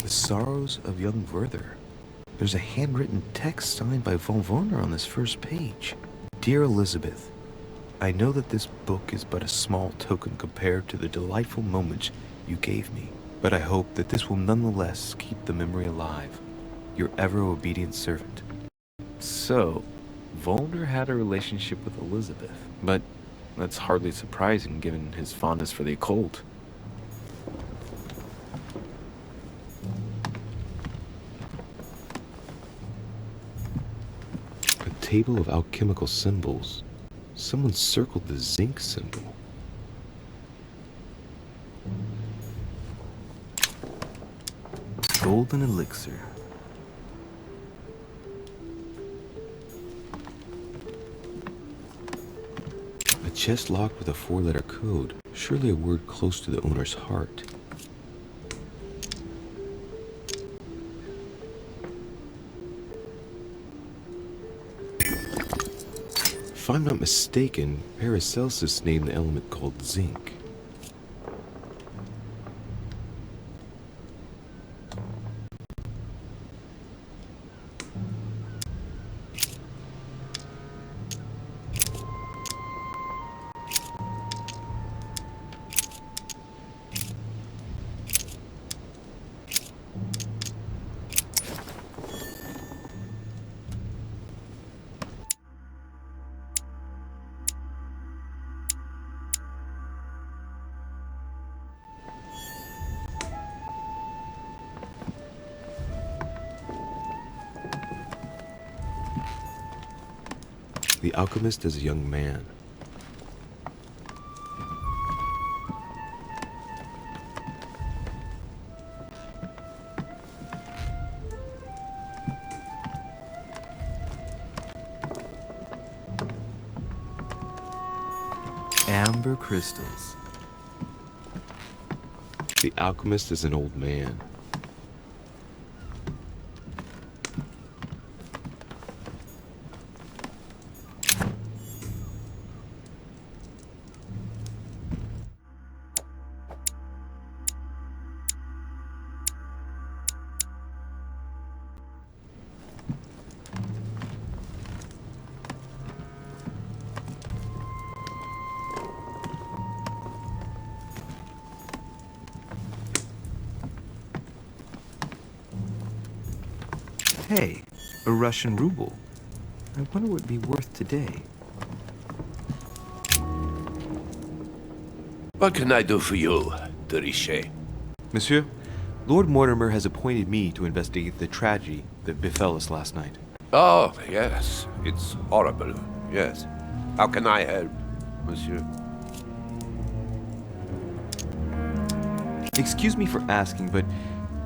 The Sorrows of Young Werther. There's a handwritten text signed by von Werner on this first page. Dear Elizabeth, I know that this book is but a small token compared to the delightful moments you gave me, but I hope that this will nonetheless keep the memory alive. Your ever-obedient servant. So, Volner had a relationship with Elizabeth, but that's hardly surprising given his fondness for the occult. A table of alchemical symbols. Someone circled the zinc symbol. Golden elixir. A chest locked with a 4-letter code. Surely a word close to the owner's heart. If I'm not mistaken, Paracelsus named the element called zinc. The alchemist is a young man. Amber crystals. The alchemist is an old man. Hey, a Russian ruble. I wonder what it'd be worth today. What can I do for you, de Richet? Monsieur, Lord Mortimer has appointed me to investigate the tragedy that befell us last night. Oh, yes. It's horrible. Yes. How can I help, monsieur? Excuse me for asking, but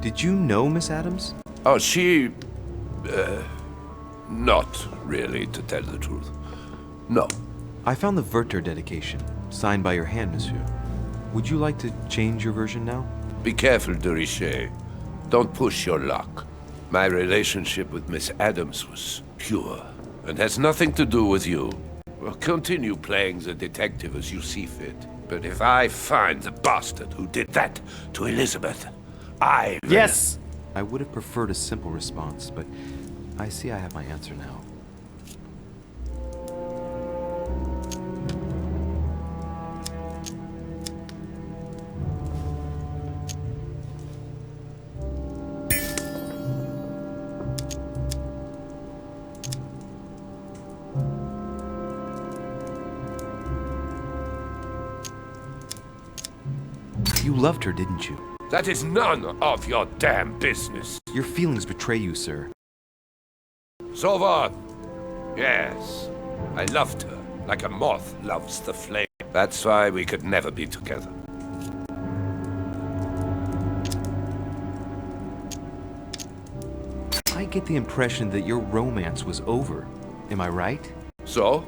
did you know Miss Adams? Oh, she... not really, to tell the truth. No. I found the Werther dedication, signed by your hand, monsieur. Would you like to change your version now? Be careful, de Richet. Don't push your luck. My relationship with Miss Adams was pure, and has nothing to do with you. Well, continue playing the detective as you see fit. But if I find the bastard who did that to Elizabeth, I will... Yes! I would have preferred a simple response, but I see I have my answer now. You loved her, didn't you? That is none of your damn business. Your feelings betray you, sir. So what? Yes, I loved her like a moth loves the flame. That's why we could never be together. I get the impression that your romance was over. Am I right? So?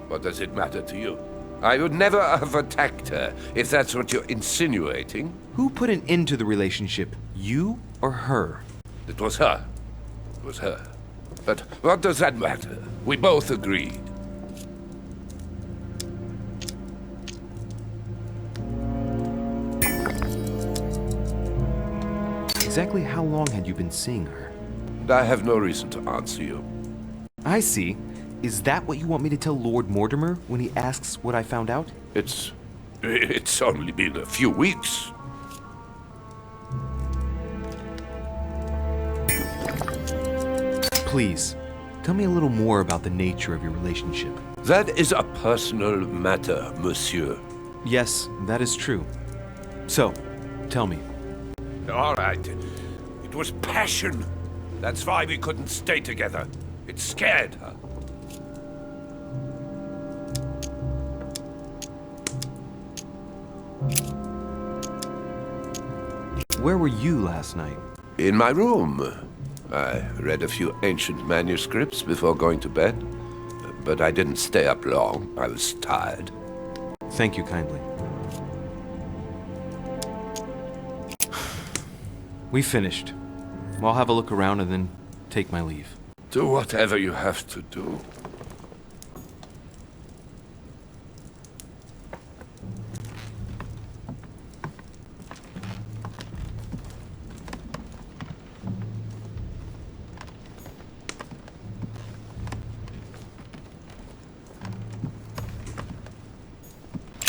What does it matter to you? I would never have attacked her, if that's what you're insinuating. Who put an end to the relationship? You or her? It was her. It was her. But what does that matter? We both agreed. Exactly how long had you been seeing her? I have no reason to answer you. I see. Is that what you want me to tell Lord Mortimer when he asks what I found out? It's only been a few weeks. Please, tell me a little more about the nature of your relationship. That is a personal matter, monsieur. Yes, that is true. So, tell me. All right. It was passion. That's why we couldn't stay together. It scared her. Where were you last night? In my room. I read a few ancient manuscripts before going to bed. But I didn't stay up long. I was tired. Thank you kindly. We finished. I'll have a look around and then take my leave. Do whatever you have to do.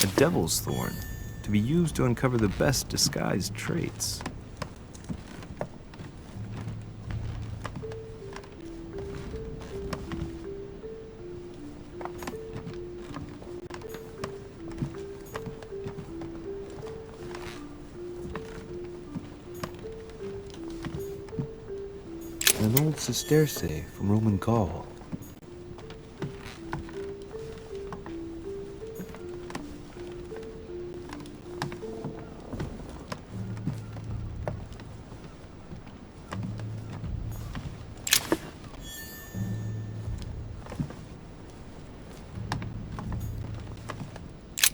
A devil's thorn, to be used to uncover the best disguised traits. An old sesterce from Roman Gaul.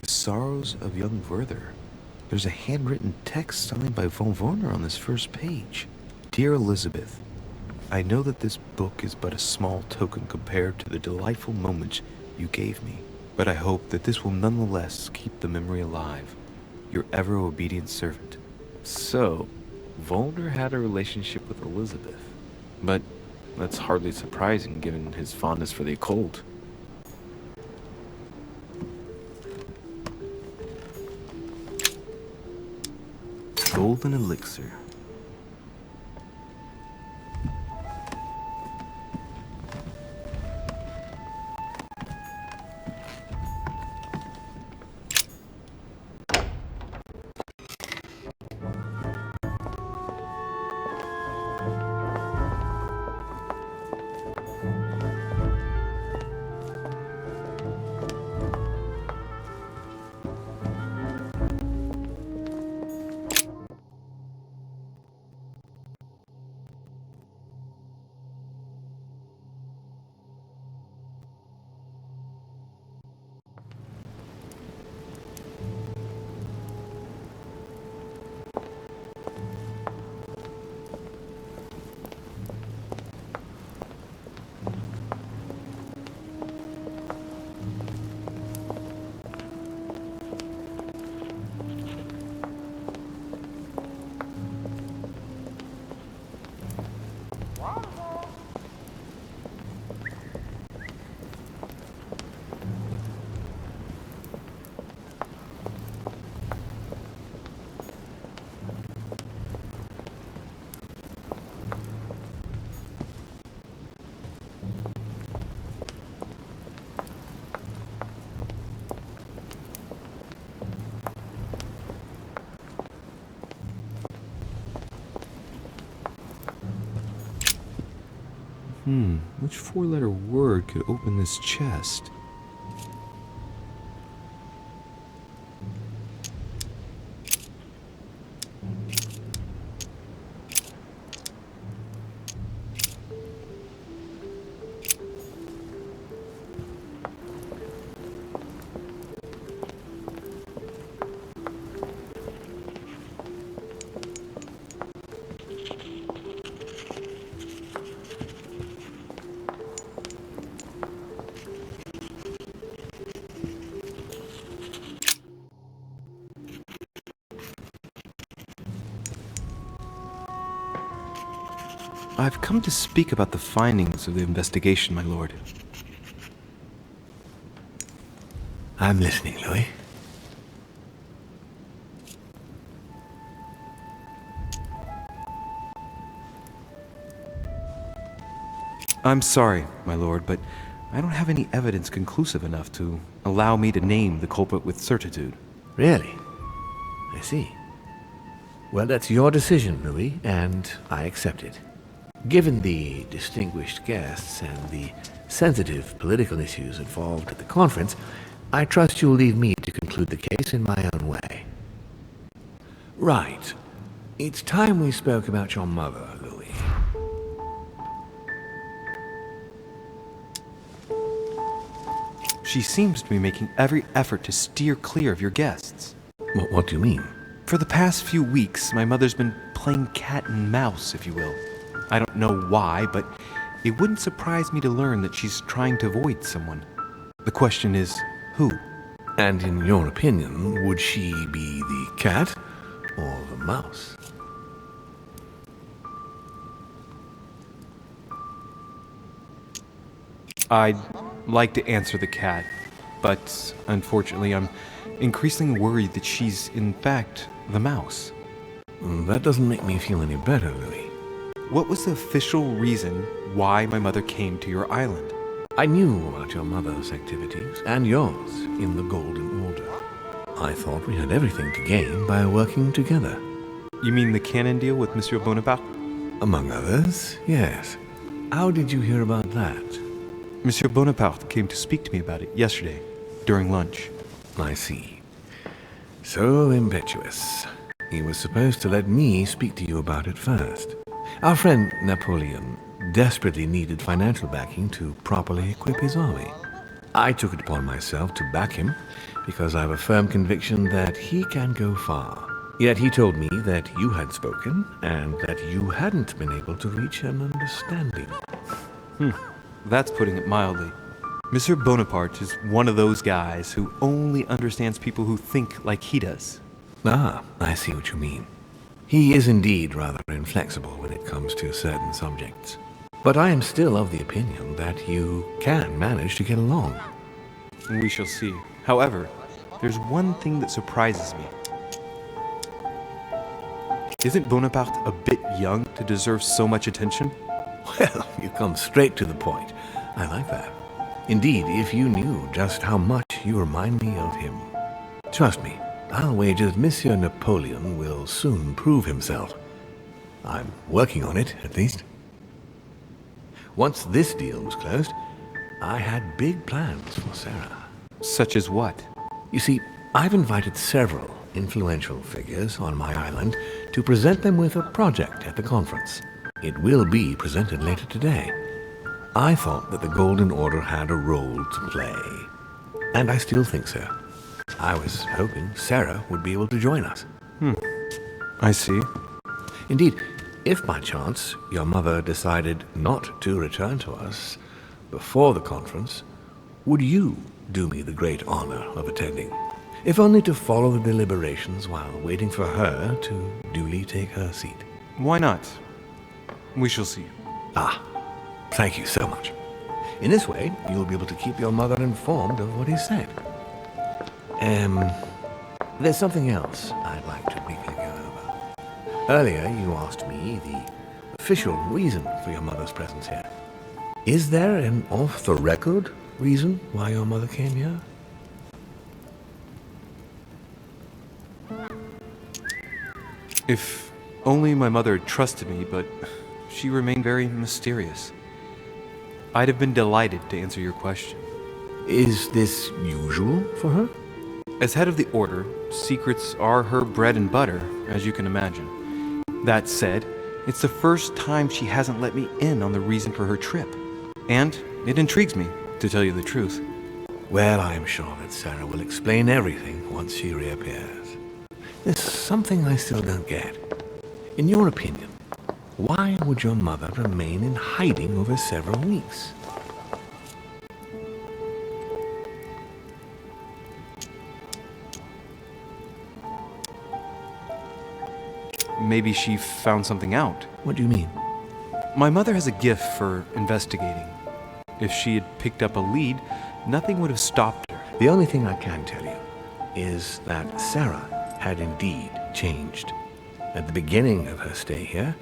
The Sorrows of Young Werther. There's a handwritten text signed by von Werner on this first page. Dear Elizabeth, I know that this book is but a small token compared to the delightful moments you gave me, but I hope that this will nonetheless keep the memory alive. Your ever-obedient servant. So, Volner had a relationship with Elizabeth. But that's hardly surprising given his fondness for the occult. Golden elixir. Which four-letter word could open this chest? I've come to speak about the findings of the investigation, my lord. I'm listening, Louis. I'm sorry, my lord, but I don't have any evidence conclusive enough to allow me to name the culprit with certitude. Really? I see. Well, that's your decision, Louis, and I accept it. Given the distinguished guests and the sensitive political issues involved at the conference, I trust you'll leave me to conclude the case in my own way. Right. It's time we spoke about your mother, Louis. She seems to be making every effort to steer clear of your guests. What do you mean? For the past few weeks, my mother's been playing cat and mouse, if you will. I don't know why, but it wouldn't surprise me to learn that she's trying to avoid someone. The question is, who? And in your opinion, would she be the cat or the mouse? I'd like to answer the cat, but unfortunately I'm increasingly worried that she's in fact the mouse. That doesn't make me feel any better, Louis. What was the official reason why my mother came to your island? I knew about your mother's activities, and yours, in the Golden Order. I thought we had everything to gain by working together. You mean the canon deal with Monsieur Bonaparte? Among others, yes. How did you hear about that? Monsieur Bonaparte came to speak to me about it yesterday, during lunch. I see. So impetuous. He was supposed to let me speak to you about it first. Our friend Napoleon desperately needed financial backing to properly equip his army. I took it upon myself to back him because I have a firm conviction that he can go far. Yet he told me that you had spoken and that you hadn't been able to reach an understanding. That's putting it mildly. Monsieur Bonaparte is one of those guys who only understands people who think like he does. Ah, I see what you mean. He is indeed rather inflexible when it comes to certain subjects. But I am still of the opinion that you can manage to get along. We shall see. However, there's one thing that surprises me. Isn't Bonaparte a bit young to deserve so much attention? Well, you come straight to the point. I like that. Indeed, if you knew just how much you remind me of him. Trust me, I'll wager that Monsieur Napoleon will soon prove himself. I'm working on it, at least. Once this deal was closed, I had big plans for Sarah. Such as what? You see, I've invited several influential figures on my island to present them with a project at the conference. It will be presented later today. I thought that the Golden Order had a role to play, and I still think so. I was hoping Sarah would be able to join us. I see. Indeed, if by chance your mother decided not to return to us before the conference, would you do me the great honor of attending? If only to follow the deliberations while waiting for her to duly take her seat. Why not? We shall see. Ah, thank you so much. In this way, you'll be able to keep your mother informed of what is said. There's something else I'd like to briefly go over. Earlier, you asked me the official reason for your mother's presence here. Is there an off-the-record reason why your mother came here? If only my mother had trusted me, but she remained very mysterious. I'd have been delighted to answer your question. Is this usual for her? As head of the Order, secrets are her bread and butter, as you can imagine. That said, it's the first time she hasn't let me in on the reason for her trip. And it intrigues me, to tell you the truth. Well, I'm sure that Sarah will explain everything once she reappears. There's something I still don't get. In your opinion, why would your mother remain in hiding over several weeks? Maybe she found something out. What do you mean? My mother has a gift for investigating. If she had picked up a lead, nothing would have stopped her. The only thing I can tell you is that Sarah had indeed changed. At the beginning of her stay here,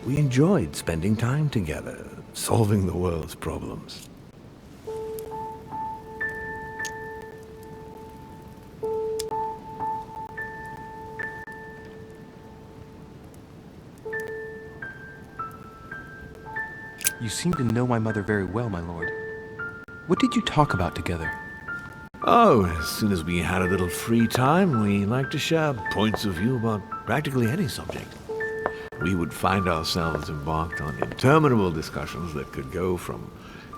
we enjoyed spending time together, solving the world's problems. You seem to know my mother very well, my lord. What did you talk about together? Oh, as soon as we had a little free time, we liked to share points of view about practically any subject. We would find ourselves embarked on interminable discussions that could go from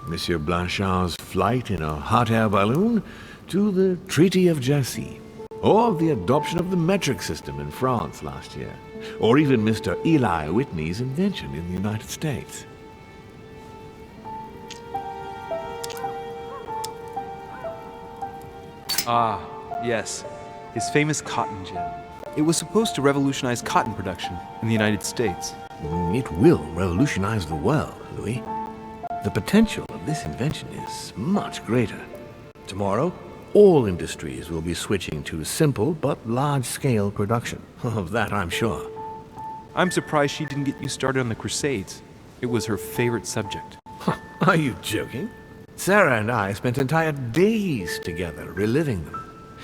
Monsieur Blanchard's flight in a hot air balloon to the Treaty of Jassy, or the adoption of the metric system in France last year, or even Mr. Eli Whitney's invention in the United States. Ah, yes. His famous cotton gin. It was supposed to revolutionize cotton production in the United States. It will revolutionize the world, Louis. The potential of this invention is much greater. Tomorrow, all industries will be switching to simple but large-scale production. Of that, I'm sure. I'm surprised she didn't get you started on the Crusades. It was her favorite subject. Are you joking? Sarah and I spent entire days together reliving them.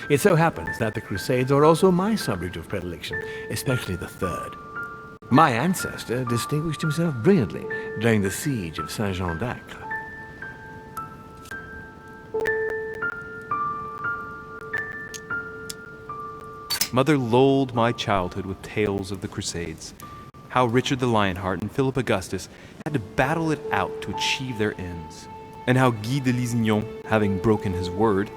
It so happens that the Crusades are also my subject of predilection, especially the third. My ancestor distinguished himself brilliantly during the siege of Saint-Jean d'Acre. Mother lulled my childhood with tales of the Crusades. How Richard the Lionheart and Philip Augustus had to battle it out to achieve their ends. And how Guy de Lusignan, having broken his word,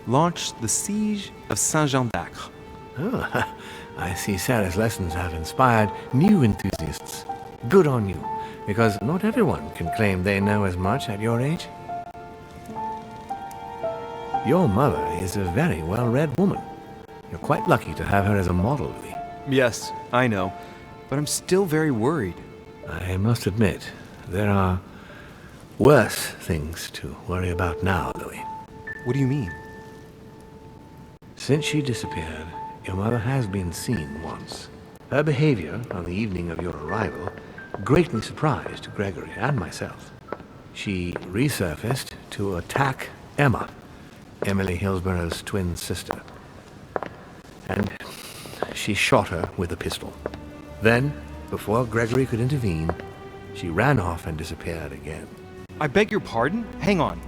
launched the siege of Saint-Jean d'Acre. Oh, I see Sarah's lessons have inspired new enthusiasts. Good on you, because not everyone can claim they know as much at your age. Your mother is a very well-read woman. You're quite lucky to have her as a model, Louis. Yes, I know, but I'm still very worried. I must admit, there are worse things to worry about now, Louis. What do you mean? Since she disappeared, your mother has been seen once. Her behavior on the evening of your arrival greatly surprised Gregory and myself. She resurfaced to attack Emma, Emily Hillsborough's twin sister. And she shot her with a pistol. Then, before Gregory could intervene, she ran off and disappeared again. I beg your pardon? Hang on.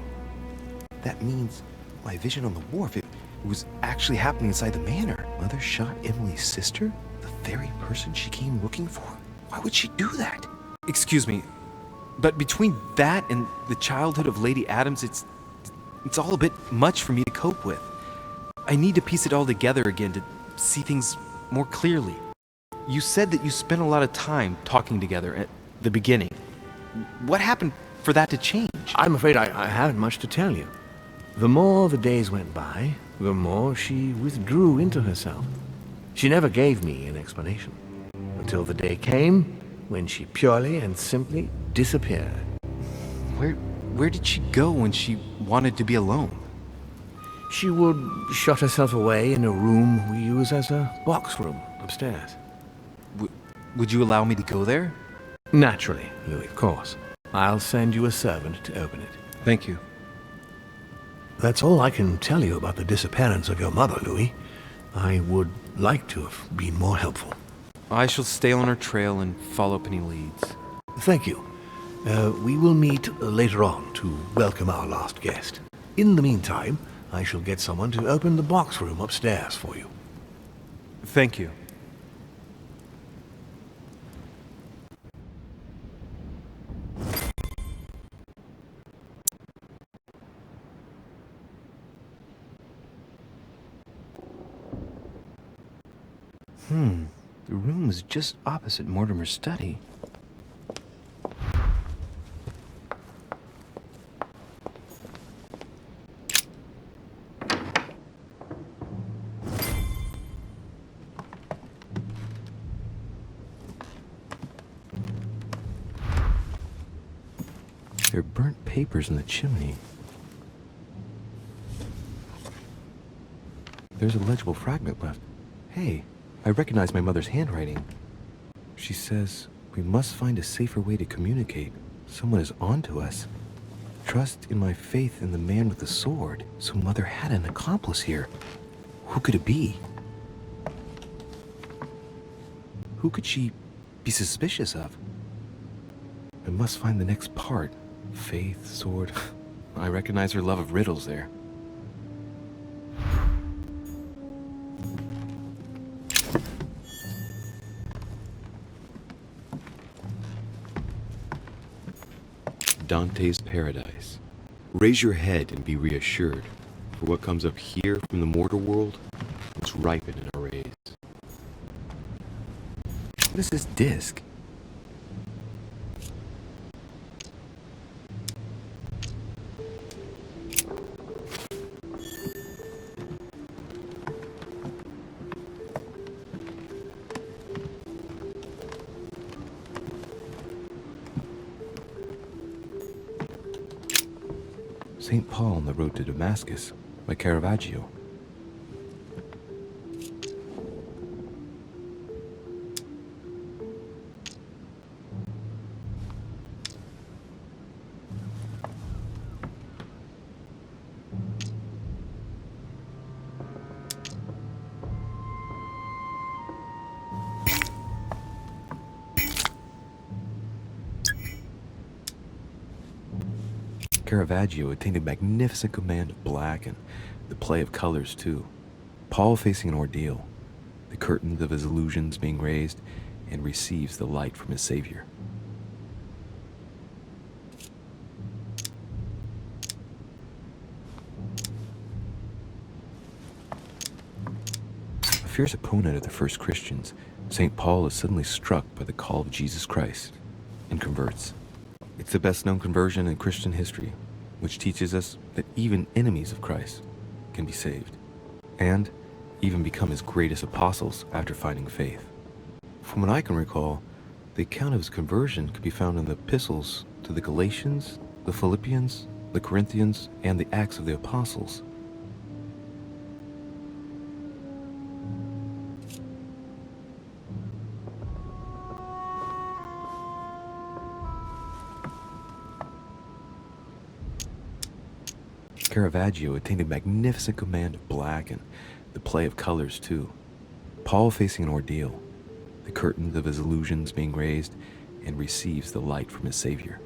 That means my vision on the wharf, it was actually happening inside the manor. Mother shot Emily's sister? The very person she came looking for? Why would she do that? Excuse me, but between that and the childhood of Lady Adams, it's all a bit much for me to cope with. I need to piece it all together again to see things more clearly. You said that you spent a lot of time talking together at the beginning. What happened for that to change? I'm afraid I haven't much to tell you. The more the days went by, the more she withdrew into herself. She never gave me an explanation, until the day came when she purely and simply disappeared. Where did she go when she wanted to be alone? She would shut herself away in a room we use as a box room upstairs. Would you allow me to go there? Naturally, Louis, of course. I'll send you a servant to open it. Thank you. That's all I can tell you about the disappearance of your mother, Louis. I would like to have been more helpful. I shall stay on her trail and follow up any leads. Thank you. We will meet later on to welcome our last guest. In the meantime, I shall get someone to open the box room upstairs for you. Thank you. The room is just opposite Mortimer's study. There are burnt papers in the chimney. There's a legible fragment left. Hey, I recognize my mother's handwriting. She says, we must find a safer way to communicate. Someone is on to us. Trust in my faith in the man with the sword. So Mother had an accomplice here. Who could it be? Who could she be suspicious of? I must find the next part. Faith, sword. I recognize her love of riddles there. Dante's Paradise. Raise your head and be reassured, for what comes up here from the mortal world must ripen in our rays. What is this disc? St. Paul on the Road to Damascus by Caravaggio. Caravaggio attained a magnificent command of black and the play of colors too. Paul facing an ordeal, the curtains of his illusions being raised, and receives the light from his Savior. A fierce opponent of the first Christians, St. Paul is suddenly struck by the call of Jesus Christ and converts. It's the best-known conversion in Christian history, which teaches us that even enemies of Christ can be saved, and even become his greatest apostles after finding faith. From what I can recall, the account of his conversion could be found in the epistles to the Galatians, the Philippians, the Corinthians, and the Acts of the Apostles. Caravaggio attained a magnificent command of black and the play of colors too. Paul facing an ordeal, the curtains of his illusions being raised, and receives the light from his Savior.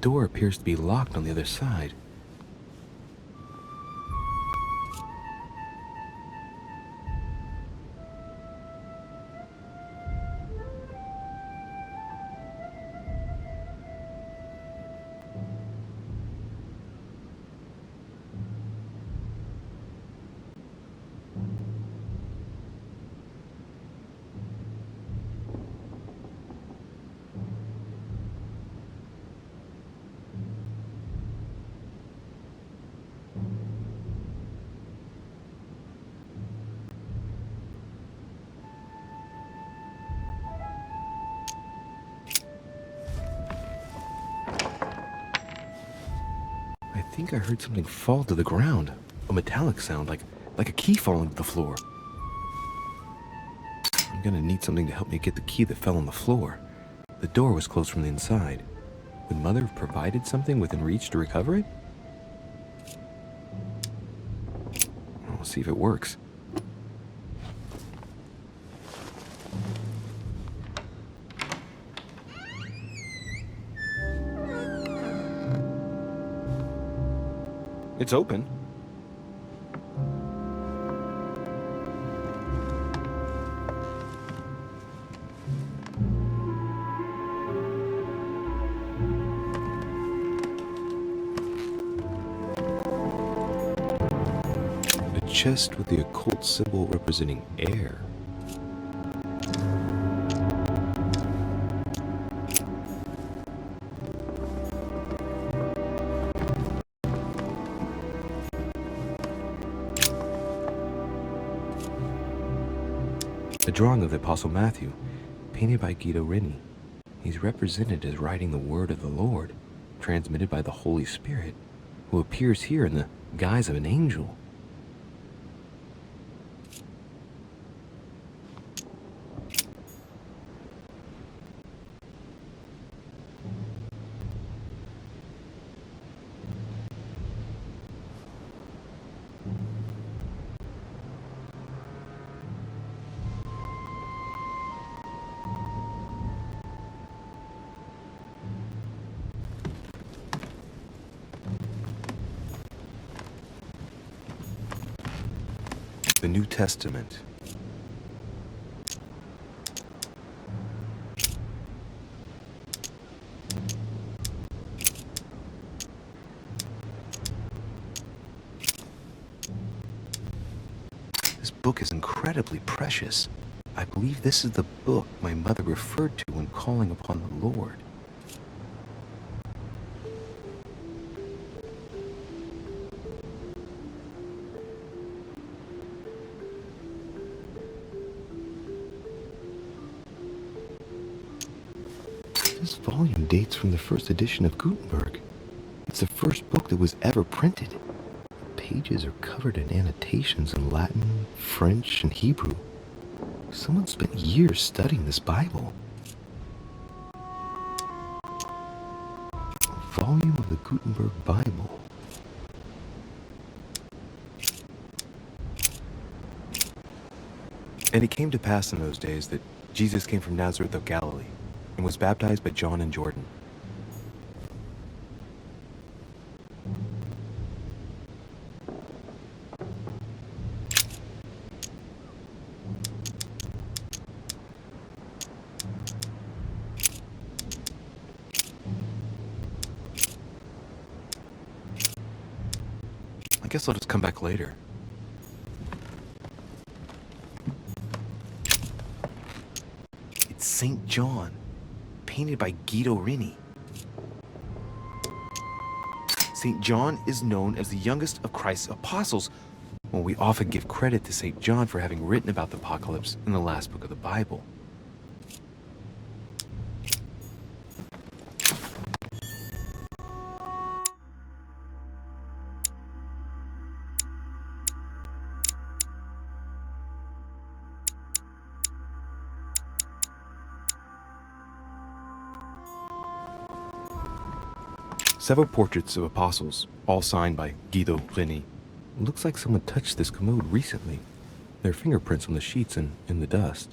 The door appears to be locked on the other side. I think I heard something fall to the ground. A metallic sound, like a key falling to the floor. I'm gonna need something to help me get the key that fell on the floor. The door was closed from the inside. Would Mother have provided something within reach to recover it? We'll see if it works. It's open. chest with the occult symbol representing air. A drawing of the Apostle Matthew, painted by Guido Reni. He's represented as writing the word of the Lord, transmitted by the Holy Spirit, who appears here in the guise of an angel. The New Testament. This book is incredibly precious. I believe this is the book my mother referred to when calling upon the Lord. This volume dates from the first edition of Gutenberg. It's the first book that was ever printed. The pages are covered in annotations in Latin, French, and Hebrew. Someone spent years studying this Bible. A volume of the Gutenberg Bible. And it came to pass in those days that Jesus came from Nazareth of Galilee, and was baptized by John in Jordan. I guess I'll just come back later. It's St. John, painted by Guido Reni. St. John is known as the youngest of Christ's apostles. Well, we often give credit to St. John for having written about the apocalypse in the last book of the Bible. Several portraits of apostles, all signed by Guido Reni. Looks like someone touched this commode recently. There are fingerprints on the sheets and in the dust.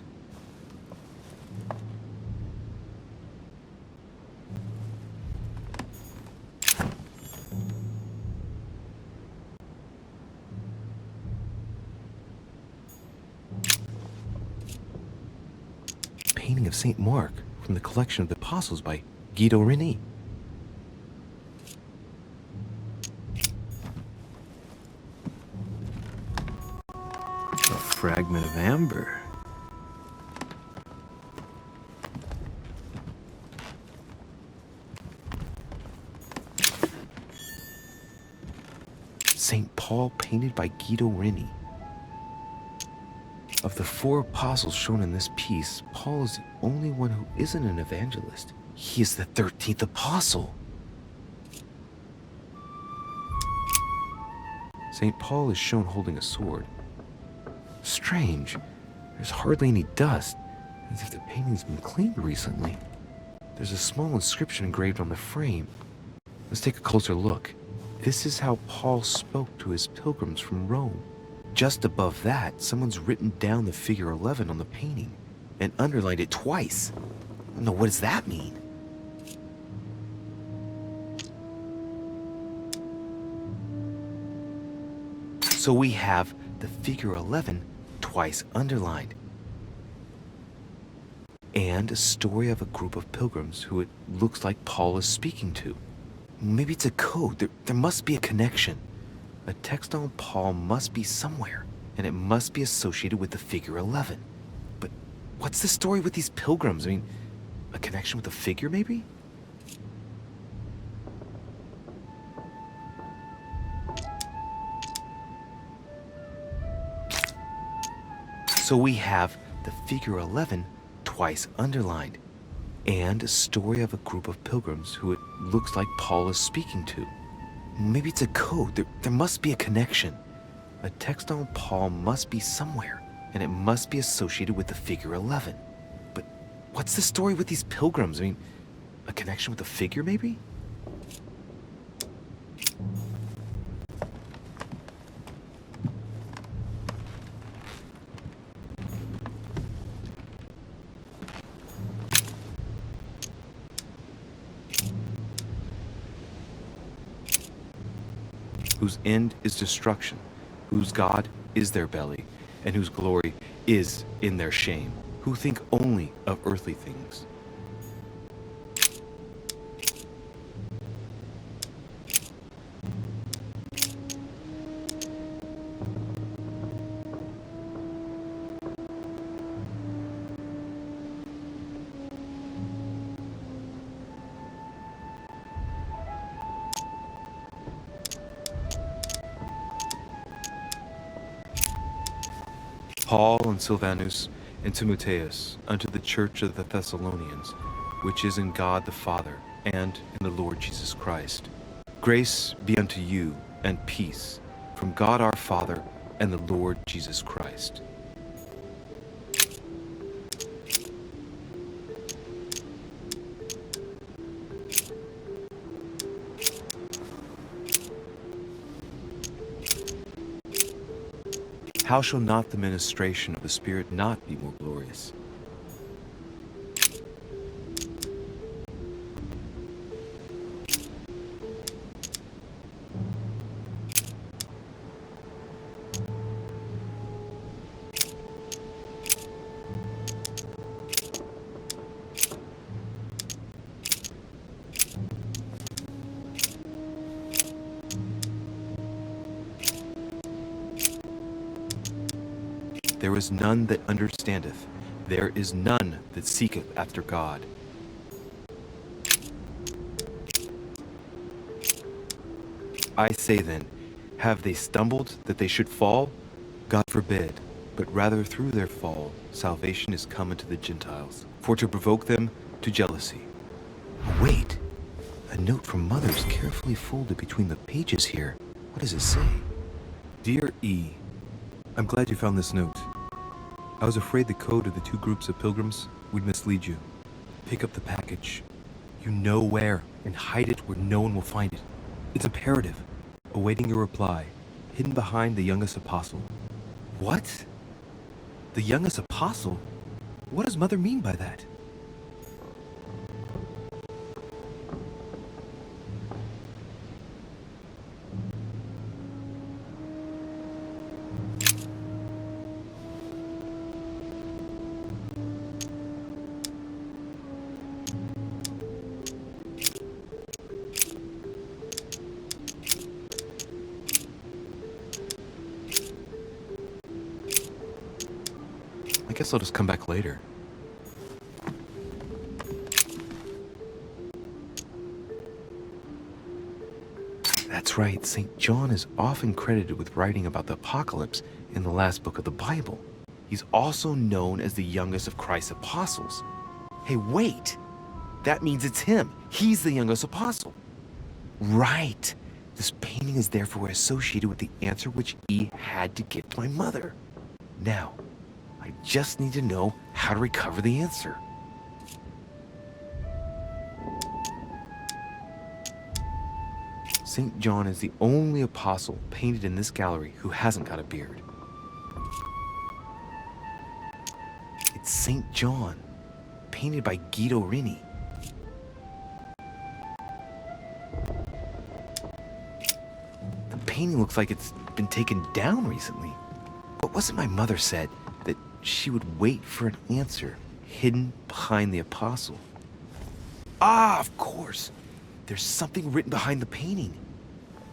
Painting of St. Mark from the collection of the apostles by Guido Reni. Fragment of amber. St. Paul painted by Guido Reni. Of the four apostles shown in this piece, Paul is the only one who isn't an evangelist. He is the 13th apostle. St. Paul is shown holding a sword. Strange. There's hardly any dust, as if the painting's been cleaned recently. There's a small inscription engraved on the frame. Let's take a closer look. This is how Paul spoke to his pilgrims from Rome. Just above that, someone's written down the figure 11 on the painting and underlined it twice. No, what does that mean? So we have the figure 11 twice underlined. And a story of a group of pilgrims who it looks like Paul is speaking to. Maybe it's a code. There must be a connection. A text on Paul must be somewhere, and it must be associated with the figure 11. But what's the story with these pilgrims? I mean, a connection with the figure, maybe? So we have the figure 11 twice underlined, and a story of a group of pilgrims who it looks like Paul is speaking to. Maybe it's a code. There must be a connection. A text on Paul must be somewhere, and it must be associated with the figure 11. But what's the story with these pilgrims? I mean, a connection with the figure, maybe? Whose end is destruction, whose God is their belly, and whose glory is in their shame, who think only of earthly things. Paul and Silvanus and Timotheus unto the church of the Thessalonians, which is in God the Father and in the Lord Jesus Christ. Grace be unto you and peace from God our Father and the Lord Jesus Christ. How shall not the ministration of the Spirit not be more glorious? There is none that understandeth, there is none that seeketh after God. I say then, have they stumbled that they should fall? God forbid, but rather through their fall salvation is come unto the Gentiles, for to provoke them to jealousy. Wait, a note from Mother is carefully folded between the pages here. What does it say? Dear E, I'm glad you found this note. I was afraid the code of the two groups of pilgrims would mislead you. Pick up the package. You know where, and hide it where no one will find it. It's imperative. Awaiting your reply, hidden behind the youngest apostle. What? The youngest apostle? What does Mother mean by that? I guess I'll just come back later. That's right, St. John is often credited with writing about the apocalypse in the last book of the Bible. He's also known as the youngest of Christ's apostles. Hey, wait! That means it's him. He's the youngest apostle. Right. This painting is therefore associated with the answer which E had to give to my mother. Now, I just need to know how to recover the answer. St. John is the only apostle painted in this gallery who hasn't got a beard. It's St. John, painted by Guido Reni. The painting looks like it's been taken down recently. But wasn't my mother said that she would wait for an answer hidden behind the apostle? Ah, of course. There's something written behind the painting.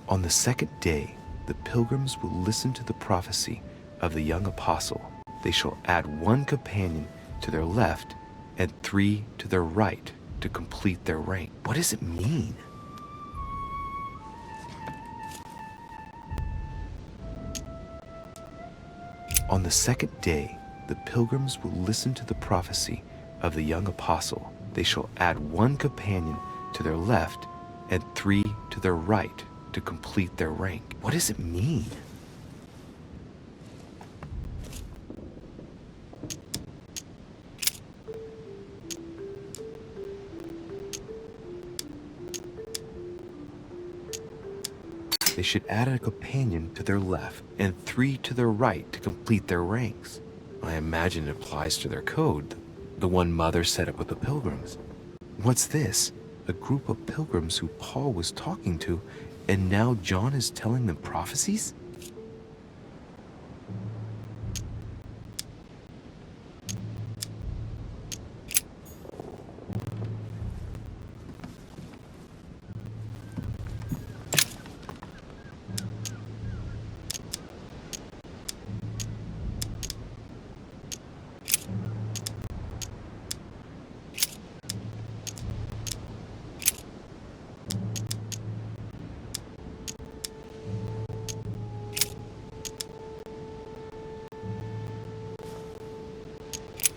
On the second day, the pilgrims will listen to the prophecy of the young apostle. They shall add 1 companion to their left and 3 to their right to complete their rank. What does it mean? On the 2nd day, the pilgrims will listen to the prophecy of the young apostle. They shall add 1 companion to their left and 3 to their right to complete their rank. What does it mean? They should add a companion to their left and 3 to their right to complete their ranks. I imagine it applies to their code, the one Mother set up with the pilgrims. What's this? A group of pilgrims who Paul was talking to, and now John is telling them prophecies?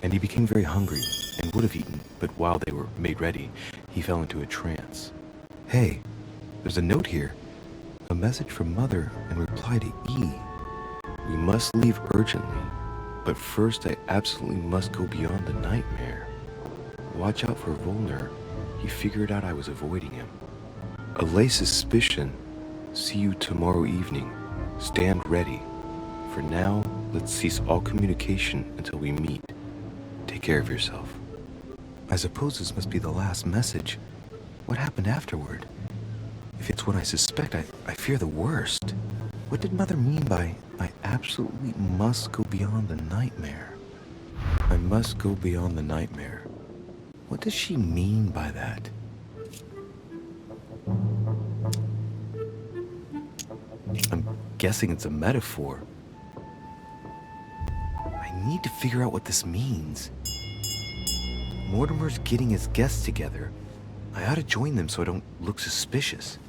And he became very hungry and would have eaten, but while they were made ready, he fell into a trance. Hey, there's a note here. A message from Mother in reply to E. We must leave urgently, but first I absolutely must go beyond the nightmare. Watch out for Volner. He figured out I was avoiding him. Allay suspicion. See you tomorrow evening. Stand ready. For now, let's cease all communication until we meet. Take care of yourself. I suppose this must be the last message. What happened afterward? If it's what I suspect, I fear the worst. What did Mother mean by, I absolutely must go beyond the nightmare? I must go beyond the nightmare. What does she mean by that? I'm guessing it's a metaphor. I need to figure out what this means. Mortimer's getting his guests together. I ought to join them so I don't look suspicious.